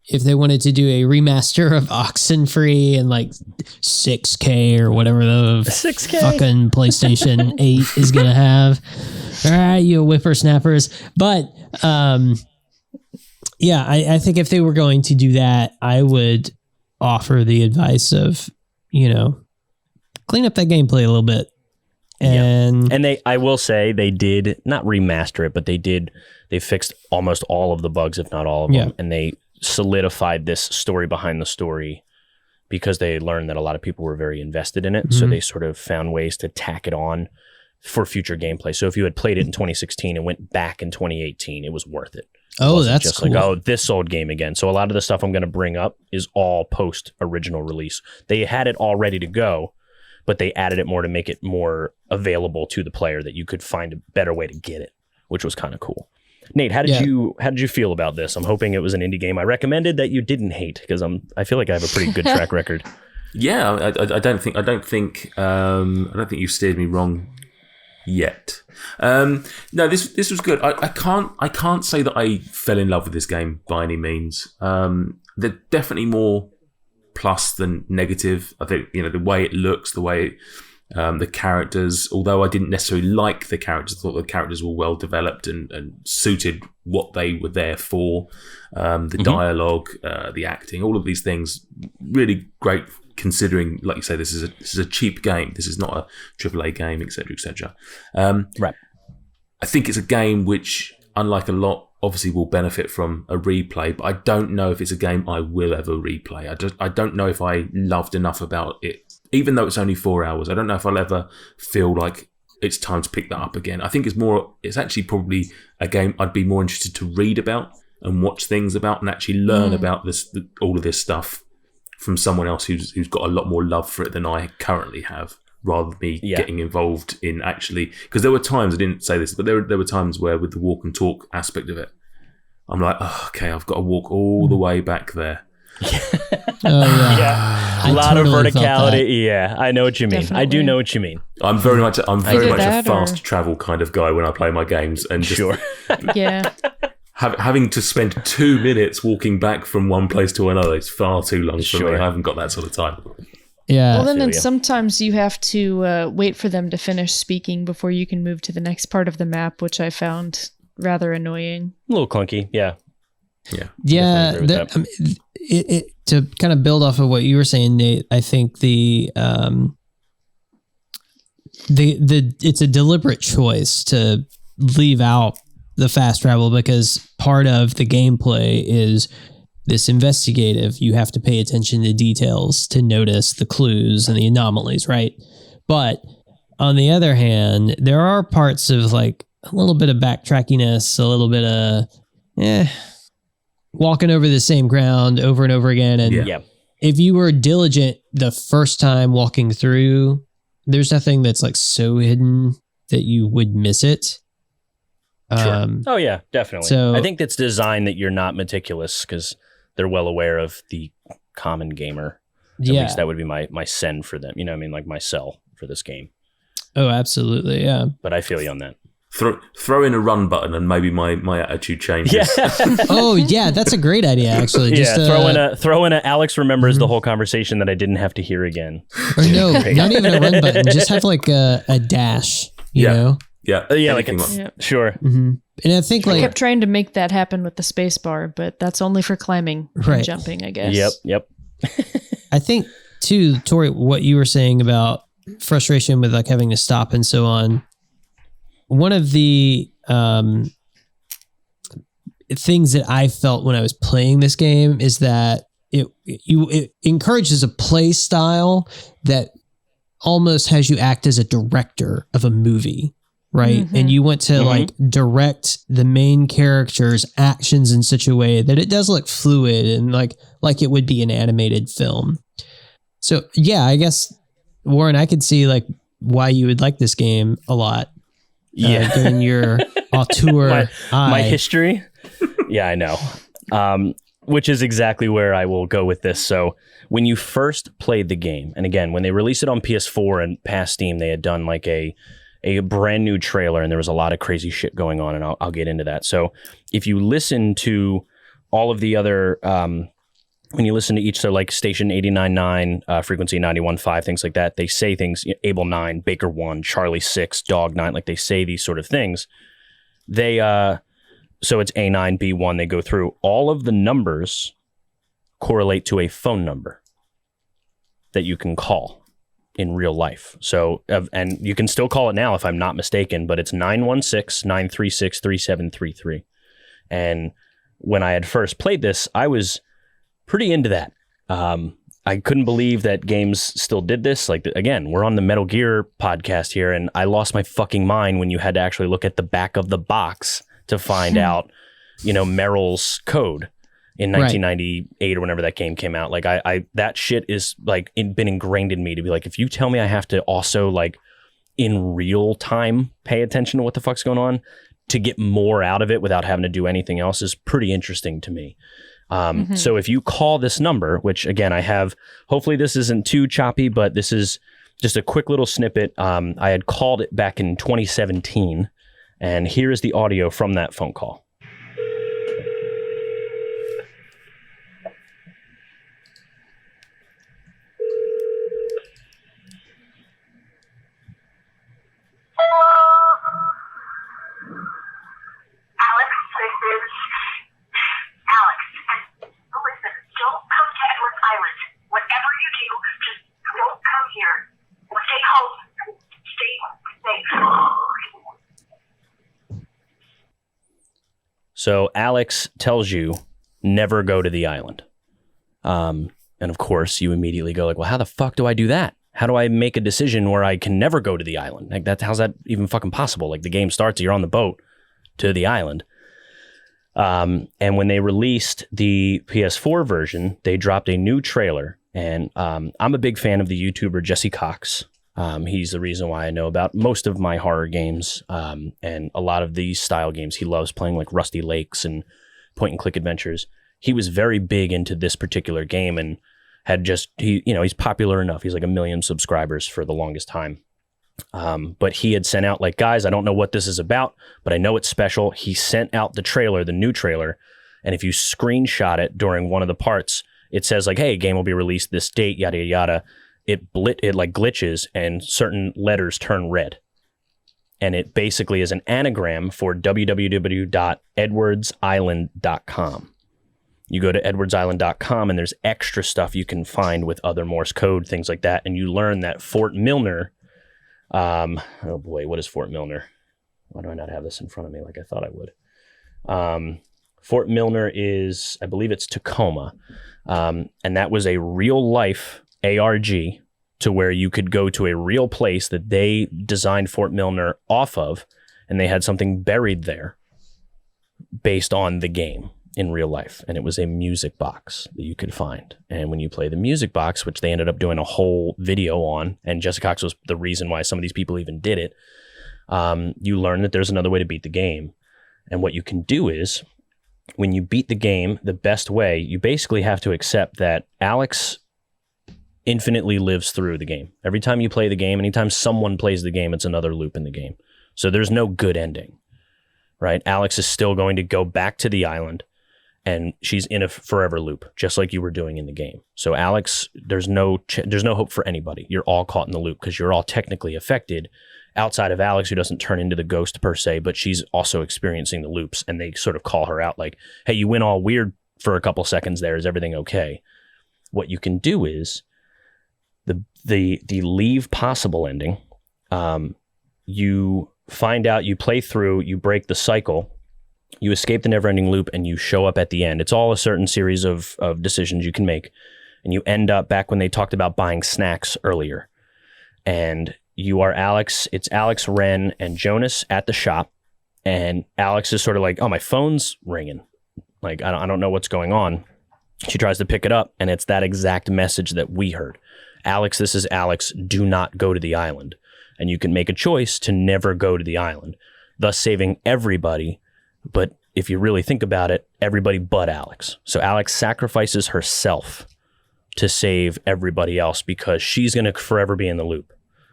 if they wanted to do a remaster of Oxenfree and like 6K or whatever the 6K fucking PlayStation 8 is going to have. All right, you whippersnappers. But yeah, I think if they were going to do that, I would offer the advice of, clean up that gameplay a little bit. And I will say they did not remaster it, but they fixed almost all of the bugs, if not all of them. And they solidified this story behind the story because they learned that a lot of people were very invested in it. Mm-hmm. So they sort of found ways to tack it on for future gameplay. So if you had played it in 2016 and went back in 2018, it was worth it. Oh, that's just cool. like, this old game again. So a lot of the stuff I'm going to bring up is all post original release. They had it all ready to go, but they added it more to make it more available to the player, that you could find a better way to get it, which was kind of cool. Nate, how did you feel about this? I'm hoping it was an indie game I recommended that you didn't hate, because I feel like I have a pretty good track record. Yeah, I don't think you've steered me wrong yet. No, this was good. I can't say that I fell in love with this game by any means. There's definitely more plus than negative. I think the way it looks, the way the characters, although I didn't necessarily like the characters, I thought the characters were well developed and suited what they were there for. The dialogue, the acting, all of these things, really great, considering, like you say, this is a cheap game. This is not a AAA game, etc., etc. Right. I think it's a game which, unlike a lot, obviously will benefit from a replay, but I don't know if it's a game I will ever replay. I don't know if I loved enough about it. Even though it's only 4 hours, I don't know if I'll ever feel like it's time to pick that up again. I think it's actually probably a game I'd be more interested to read about and watch things about and actually learn about all of this stuff from someone else who's got a lot more love for it than I currently have, rather than me getting involved in actually. Because there were times, I didn't say this, but there were times where with the walk and talk aspect of it, I'm like, oh, okay, I've got to walk all the way back there. A lot of verticality. Yeah, I know what you mean. Definitely. I do know what you mean. I'm very much a that, fast travel kind of guy when I play my games, and just Yeah. having to spend 2 minutes walking back from one place to another is far too long for me. I haven't got that sort of time. Yeah. Well, then sometimes you have to wait for them to finish speaking before you can move to the next part of the map, which I found rather annoying. A little clunky. Yeah. To kind of build off of what you were saying, Nate, I think it's a deliberate choice to leave out the fast travel, because part of the gameplay is this investigative. You have to pay attention to details to notice the clues and the anomalies, right? But on the other hand, there are parts of like a little bit of backtrackiness, a little bit of walking over the same ground over and over again. And if you were diligent the first time walking through, there's nothing that's like so hidden that you would miss it. Sure. Oh yeah, definitely. So I think it's designed that you're not meticulous because they're well aware of the common gamer. At least that would be my send for them. You know what I mean? Like my sell for this game. Oh, absolutely. Yeah. But I feel you on that. Throw in a run button and maybe my attitude changes. Yeah. Oh yeah, that's a great idea actually. Just, throw in a Alex remembers the whole conversation that I didn't have to hear again. Or no, not even a run button. Just have like a dash. You know. Yeah. Sure. Mm-hmm. And I think I kept trying to make that happen with the space bar, but that's only for climbing and jumping, I guess. Yep. I think too, Tori, what you were saying about frustration with like having to stop and so on. One of the things that I felt when I was playing this game is that it encourages a play style that almost has you act as a director of a movie, right? Mm-hmm. And you want to like direct the main character's actions in such a way that it does look fluid and like it would be an animated film. So yeah, I guess Warren, I could see like why you would like this game a lot. Given your auteur my history. Yeah, I know. Which is exactly where I will go with this. So when you first played the game, and again, when they released it on PS4 and past Steam, they had done like a brand new trailer, and there was a lot of crazy shit going on, and I'll get into that. So if you listen to all of the other, when you listen to each, so like station 89.9, frequency 91.5, things like that, they say things, Able 9, Baker 1, Charlie 6, Dog 9, like they say these sort of things. They, so it's A9, B1, they go through. All of the numbers correlate to a phone number that you can call in real life. So, and you can still call it now if I'm not mistaken, but it's 916-936-3733. And when I had first played this, I was pretty into that. I couldn't believe that games still did this. Like, again, we're on the Metal Gear podcast here, and I lost my fucking mind when you had to actually look at the back of the box to find out, Meryl's code in 1998 or whenever that game came out. Like, I that shit is like been ingrained in me to be like, if you tell me I have to also like in real time pay attention to what the fuck's going on to get more out of it without having to do anything else is pretty interesting to me. So if you call this number, which again, I have, hopefully this isn't too choppy, but this is just a quick little snippet. I had called it back in 2017, and here is the audio from that phone call. So Alex tells you, never go to the island. And of course, you immediately go like, well, how the fuck do I do that? How do I make a decision where I can never go to the island? Like, how's that even fucking possible? Like, the game starts, you're on the boat to the island. And when they released the PS4 version, they dropped a new trailer And I'm a big fan of the YouTuber Jesse Cox. He's the reason why I know about most of my horror games and a lot of these style games. He loves playing like Rusty Lakes and point and click adventures. He was very big into this particular game and had he's popular enough. He's like 1 million subscribers for the longest time. But he had sent out like, guys, I don't know what this is about, but I know it's special. He sent out the trailer, the new trailer. And if you screenshot it during one of the parts, it says like, hey, game will be released this date, yada, yada, yada. It like glitches and certain letters turn red. And it basically is an anagram for www.edwardsisland.com. You go to edwardsisland.com and there's extra stuff you can find with other Morse code, things like that. And you learn that Fort Milner, oh boy, what is Fort Milner? Why do I not have this in front of me like I thought I would? Fort Milner is, I believe it's Tacoma. And that was a real life ARG to where you could go to a real place that they designed Fort Milner off of, and they had something buried there based on the game in real life. And it was a music box that you could find. And when you play the music box, which they ended up doing a whole video on, and Jessica Cox was the reason why some of these people even did it, you learn that there's another way to beat the game. And what you can do is, when you beat the game, the best way, you basically have to accept that Alex infinitely lives through the game. Every time you play the game, anytime someone plays the game, it's another loop in the game. So there's no good ending, right? Alex is still going to go back to the island and she's in a forever loop, just like you were doing in the game. So Alex, there's no hope for anybody. You're all caught in the loop because you're all technically affected outside of Alex, who doesn't turn into the ghost per se, but she's also experiencing the loops, and they sort of call her out like, hey, you went all weird for a couple seconds there. Is everything okay? What you can do is the leave possible ending. You find out, you play through, you break the cycle, you escape the never-ending loop, and you show up at the end. It's all a certain series of decisions you can make, and you end up back when they talked about buying snacks earlier. And you are Alex, it's Alex, Ren, and Jonas at the shop, and Alex is sort of like, oh, my phone's ringing. Like, I don't know what's going on. She tries to pick it up, and it's that exact message that we heard. Alex, this is Alex, do not go to the island. And you can make a choice to never go to the island, thus saving everybody. But if you really think about it, everybody but Alex. So Alex sacrifices herself to save everybody else because she's going to forever be in the loop,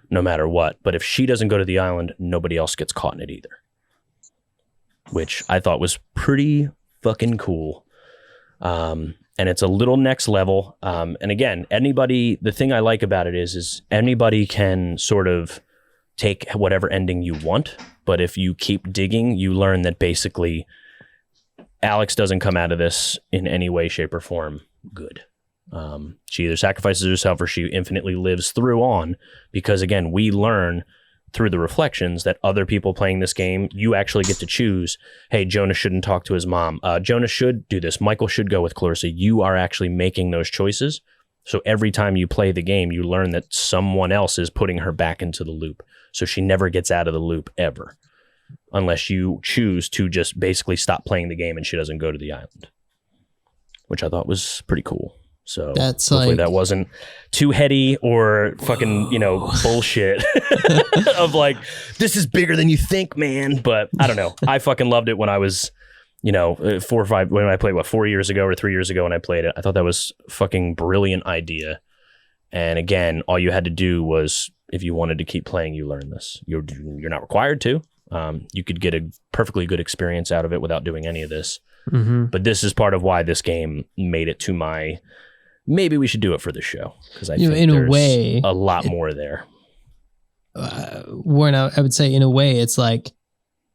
no matter what. But if she doesn't go to the island, nobody else gets caught in it either. Which I thought was pretty fucking cool. And it's a little next level. And again, the thing I like about it is anybody can sort of take whatever ending you want. But if you keep digging, you learn that basically Alex doesn't come out of this in any way, shape, or form good. She either sacrifices herself or she infinitely lives through on, because again, we learn through the reflections that other people playing this game, you actually get to choose, hey, Jonah shouldn't talk to his mom. Jonah should do this. Michael should go with Clarissa. You are actually making those choices. So every time you play the game, you learn that someone else is putting her back into the loop. So she never gets out of the loop ever, unless you choose to just basically stop playing the game and she doesn't go to the island, which I thought was pretty cool. So that's hopefully like, that wasn't too heady or fucking, bullshit of like, this is bigger than you think, man. But I don't know. I fucking loved it when I was, 4 or 5, when I played, 4 years ago or 3 years ago when I played it. I thought that was a fucking brilliant idea. And again, all you had to do was, if you wanted to keep playing, you learn this. You're not required to. You could get a perfectly good experience out of it without doing any of this. Mm-hmm. But this is part of why this game made it to my... Maybe we should do it for the show, because I think in there's a way, a lot more there. Warren, I would say in a way, it's like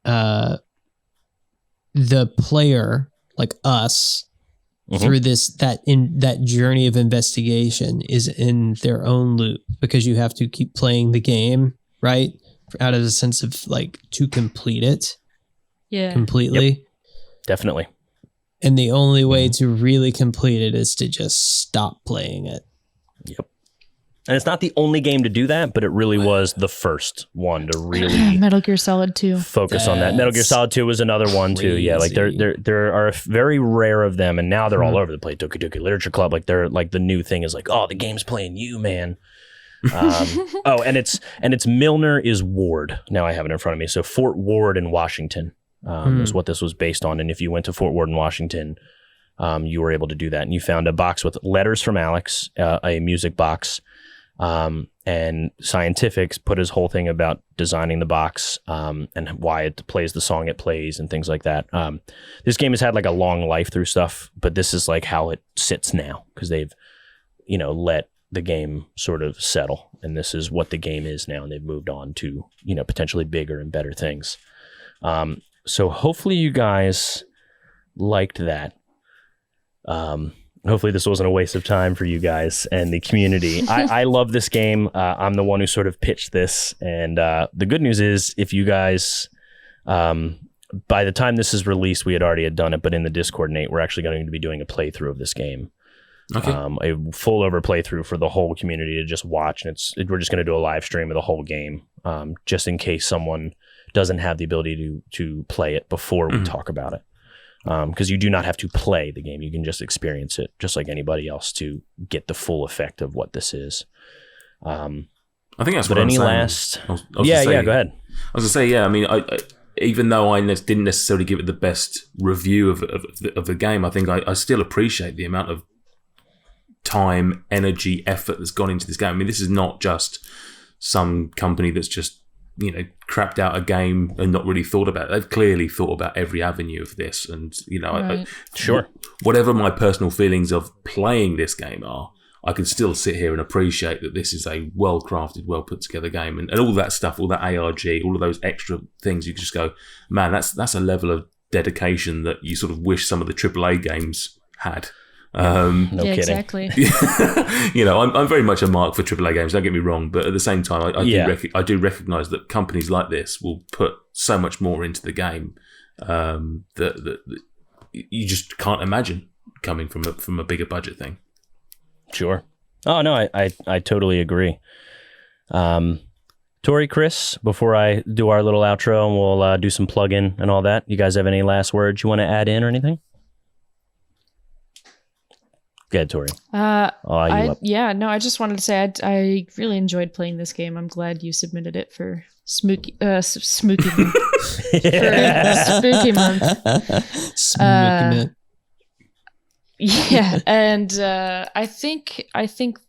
the player, like us, through that journey of investigation is in their own loop, because you have to keep playing the game, right? Out of a sense of like to complete it, completely. Yep. Definitely. And the only way to really complete it is to just stop playing it. Yep. And it's not the only game to do that, but it really was the first one to really Metal Gear Solid 2. focus on that. Metal Gear Solid 2 was another one too. Yeah, like there are very rare of them, and now they're all over the place. Doki Doki Literature Club, like they're like the new thing is like, oh, the game's playing you, man. And it's Milner is Ward. Now I have it in front of me. So Fort Ward in Washington is what this was based on. And if you went to Fort Ward in Washington, you were able to do that. And you found a box with letters from Alex, a music box. And Scientifics put his whole thing about designing the box and why it plays the song it plays and things like that. This game has had like a long life through stuff, but this is like how it sits now because they've, let the game sort of settle, and this is what the game is now, and they've moved on to, potentially bigger and better things. So hopefully you guys liked that. Hopefully this wasn't a waste of time for you guys and the community. I love this game. I'm the one who sort of pitched this. And the good news is if you guys, by the time this is released, we had already done it, but in the Discord, Nate, we're actually going to be doing a playthrough of this game. Okay. A full over playthrough for the whole community to just watch. And we're just going to do a live stream of the whole game, just in case someone doesn't have the ability to play it before we talk about it. Because you do not have to play the game. You can just experience it just like anybody else to get the full effect of what this is. I think that's what I'm saying. Go ahead. I was going to say, yeah, I mean, I even though I didn't necessarily give it the best review of the game, I think I still appreciate the amount of time, energy, effort that's gone into this game. I mean, this is not just some company that's just crapped out a game and not really thought about it. They've clearly thought about every avenue of this, and right. Sure. Whatever my personal feelings of playing this game are, I can still sit here and appreciate that this is a well-crafted, well-put-together game, and all that stuff, all that ARG, all of those extra things. You can just go, man, that's a level of dedication that you sort of wish some of the AAA games had. No kidding. Exactly. I'm very much a mark for AAA games. Don't get me wrong, but at the same time, I do recognise that companies like this will put so much more into the game that you just can't imagine coming from a bigger budget thing. Sure. Oh no, I totally agree. Tori, Chris, before I do our little outro and we'll do some plug-in and all that, you guys have any last words you want to add in or anything? Go ahead, Tori. I just wanted to say I really enjoyed playing this game. I'm glad you submitted it for Spooky Month. Spooky Month. Yeah, and I think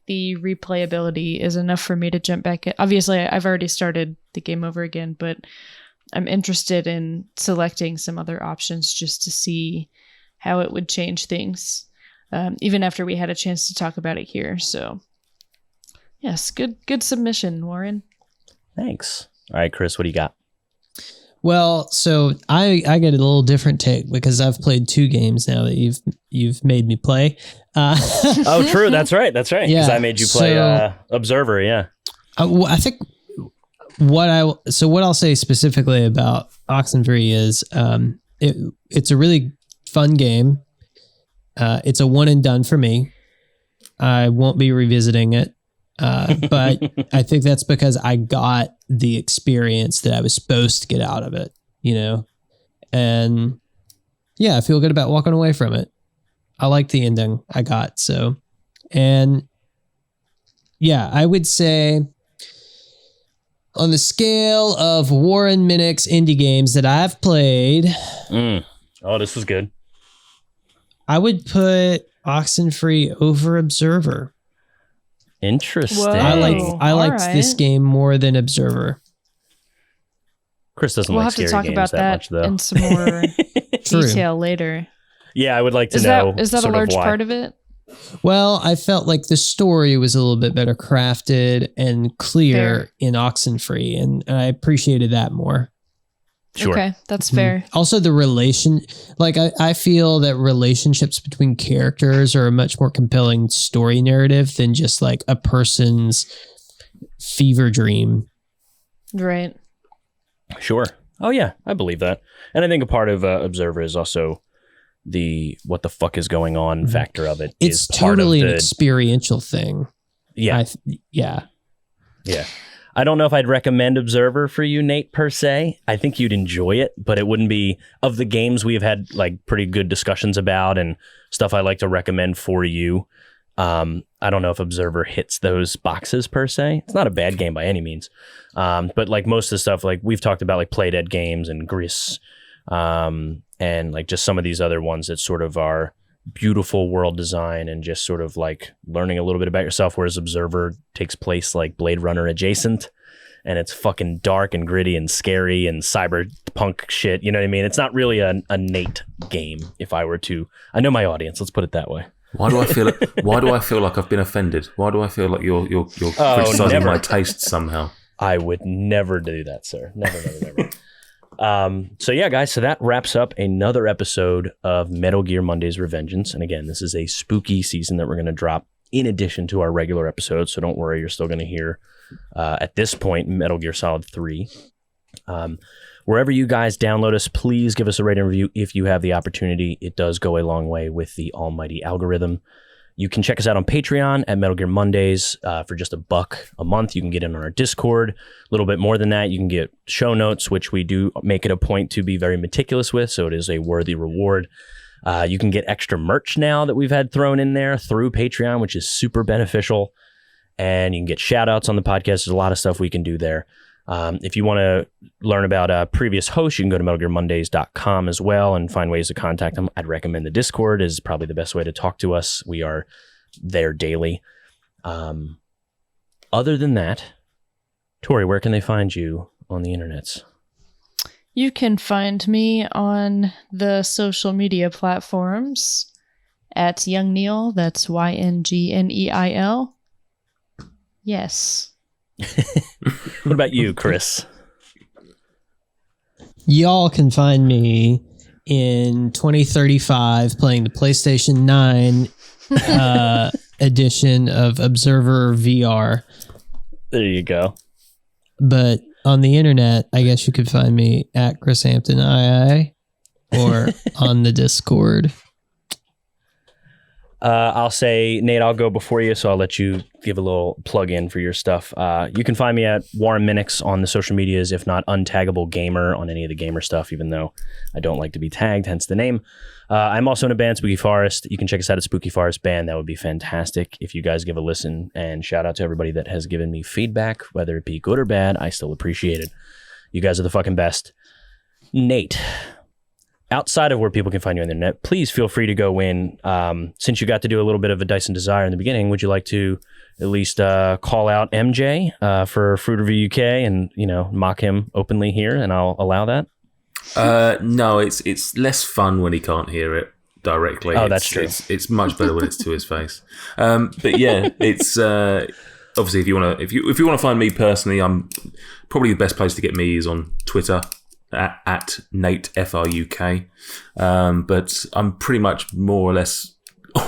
the replayability is enough for me to jump back in. Obviously, I've already started the game over again, but I'm interested in selecting some other options just to see how it would change things. Even after we had a chance to talk about it here. So, yes, good submission, Warren. Thanks. All right, Chris, what do you got? Well, so I get a little different take because I've played 2 games now that you've made me play. Oh, true. That's right. Because I made you play Observer. Yeah. I think what I'll say specifically about Oxenfree is it's a really fun game. It's a one and done for me. I won't be revisiting it. But I think that's because I got the experience that I was supposed to get out of it, and yeah, I feel good about walking away from it. I like the ending I got. So, and yeah, I would say on the scale of Warren Minnick's indie games that I've played. Oh, this was good. I would put Oxenfree over Observer. Interesting. Whoa. I liked this game more than Observer. Chris doesn't we'll like scary games about that much, though. In some more detail later. Yeah, I would like to know. Is that a large part of it? Well, I felt like the story was a little bit better crafted and clear in Oxenfree, and I appreciated that more. Sure. Okay, that's fair. Also, I feel that relationships between characters are a much more compelling story narrative than just like a person's fever dream. Right. Sure. Oh yeah, I believe that. And I think a part of Observer is also the what the fuck is going on factor of it. It's totally an experiential thing. Yeah. Yeah. Yeah. I don't know if I'd recommend Observer for you, Nate, per se. I think you'd enjoy it, but it wouldn't be, of the games we've had like pretty good discussions about and stuff I like to recommend for you. I don't know if Observer hits those boxes per se. It's not a bad game by any means. But like most of the stuff, like we've talked about like Play Dead games and Gris, and like just some of these other ones that sort of are beautiful world design and just sort of like learning a little bit about yourself, whereas Observer takes place like Blade Runner adjacent, and it's fucking dark and gritty and scary and cyberpunk shit. You know what I mean? It's not really a Nate game. If I were to, I know my audience. Let's put it that way. Why do I feel like I've been offended? Why do I feel like you're criticizing my taste somehow? I would never do that, sir. Never. So yeah, guys, so that wraps up another episode of Metal Gear Monday's Revengeance. And again, this is a spooky season that we're going to drop in addition to our regular episodes. So don't worry, you're still going to hear, at this point, Metal Gear Solid 3. Wherever you guys download us, please give us a rating and review if you have the opportunity. It does go a long way with the almighty algorithm. You can check us out on Patreon at Metal Gear Mondays for just $1 a month. You can get in on our Discord. A little bit more than that, you can get show notes, which we do make it a point to be very meticulous with, so it is a worthy reward. You can get extra merch now that we've had thrown in there through Patreon, which is super beneficial. And you can get shout outs on the podcast. There's a lot of stuff we can do there. If you want to learn about previous hosts, you can go to MetalGearMondays.com as well and find ways to contact them. I'd recommend the Discord is probably the best way to talk to us. We are there daily. Other than that, Tori, where can they find you on the internets? You can find me on the social media platforms at Young Neil. That's YNGNEIL. Yes. What about you, Chris? Y'all can find me in 2035 playing the PlayStation 9 edition of Observer VR. There you go. But on the internet, I guess you could find me at Chris Hampton II or on the Discord. I'll say, Nate, I'll go before you, so I'll let you give a little plug in for your stuff. You can find me at Warren Minix on the social medias, if not Untaggable Gamer on any of the gamer stuff, even though I don't like to be tagged, hence the name. I'm also in a band, Spooky Forest. You can check us out at Spooky Forest Band. That would be fantastic if you guys give a listen. And shout out to everybody that has given me feedback, whether it be good or bad. I still appreciate it. You guys are the fucking best. Nate, outside of where people can find you on the internet, please feel free to go in. Since you got to do a little bit of a Dyson Desire in the beginning, would you like to at least call out MJ for Fruit Review UK and, you know, mock him openly here, and I'll allow that? No, it's less fun when he can't hear it directly. Oh, that's true. It's much better when it's to his face. But yeah, it's obviously if you want to find me personally, I'm probably the best place to get me is on Twitter. At Nate FRUK, but I'm pretty much more or less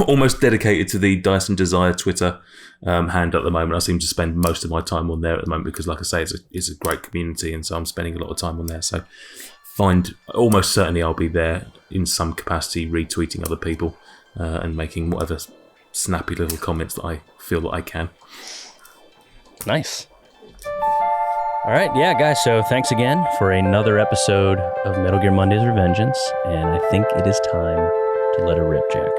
almost dedicated to the Dyson Desire Twitter handle at the moment. I seem to spend most of my time on there at the moment because, like I say, it's a great community, and so I'm spending a lot of time on there. So almost certainly I'll be there in some capacity, retweeting other people and making whatever snappy little comments that I feel that I can. Nice. All right, yeah, guys, so thanks again for another episode of Metal Gear Monday's Revengeance, and I think it is time to let it rip, Jack.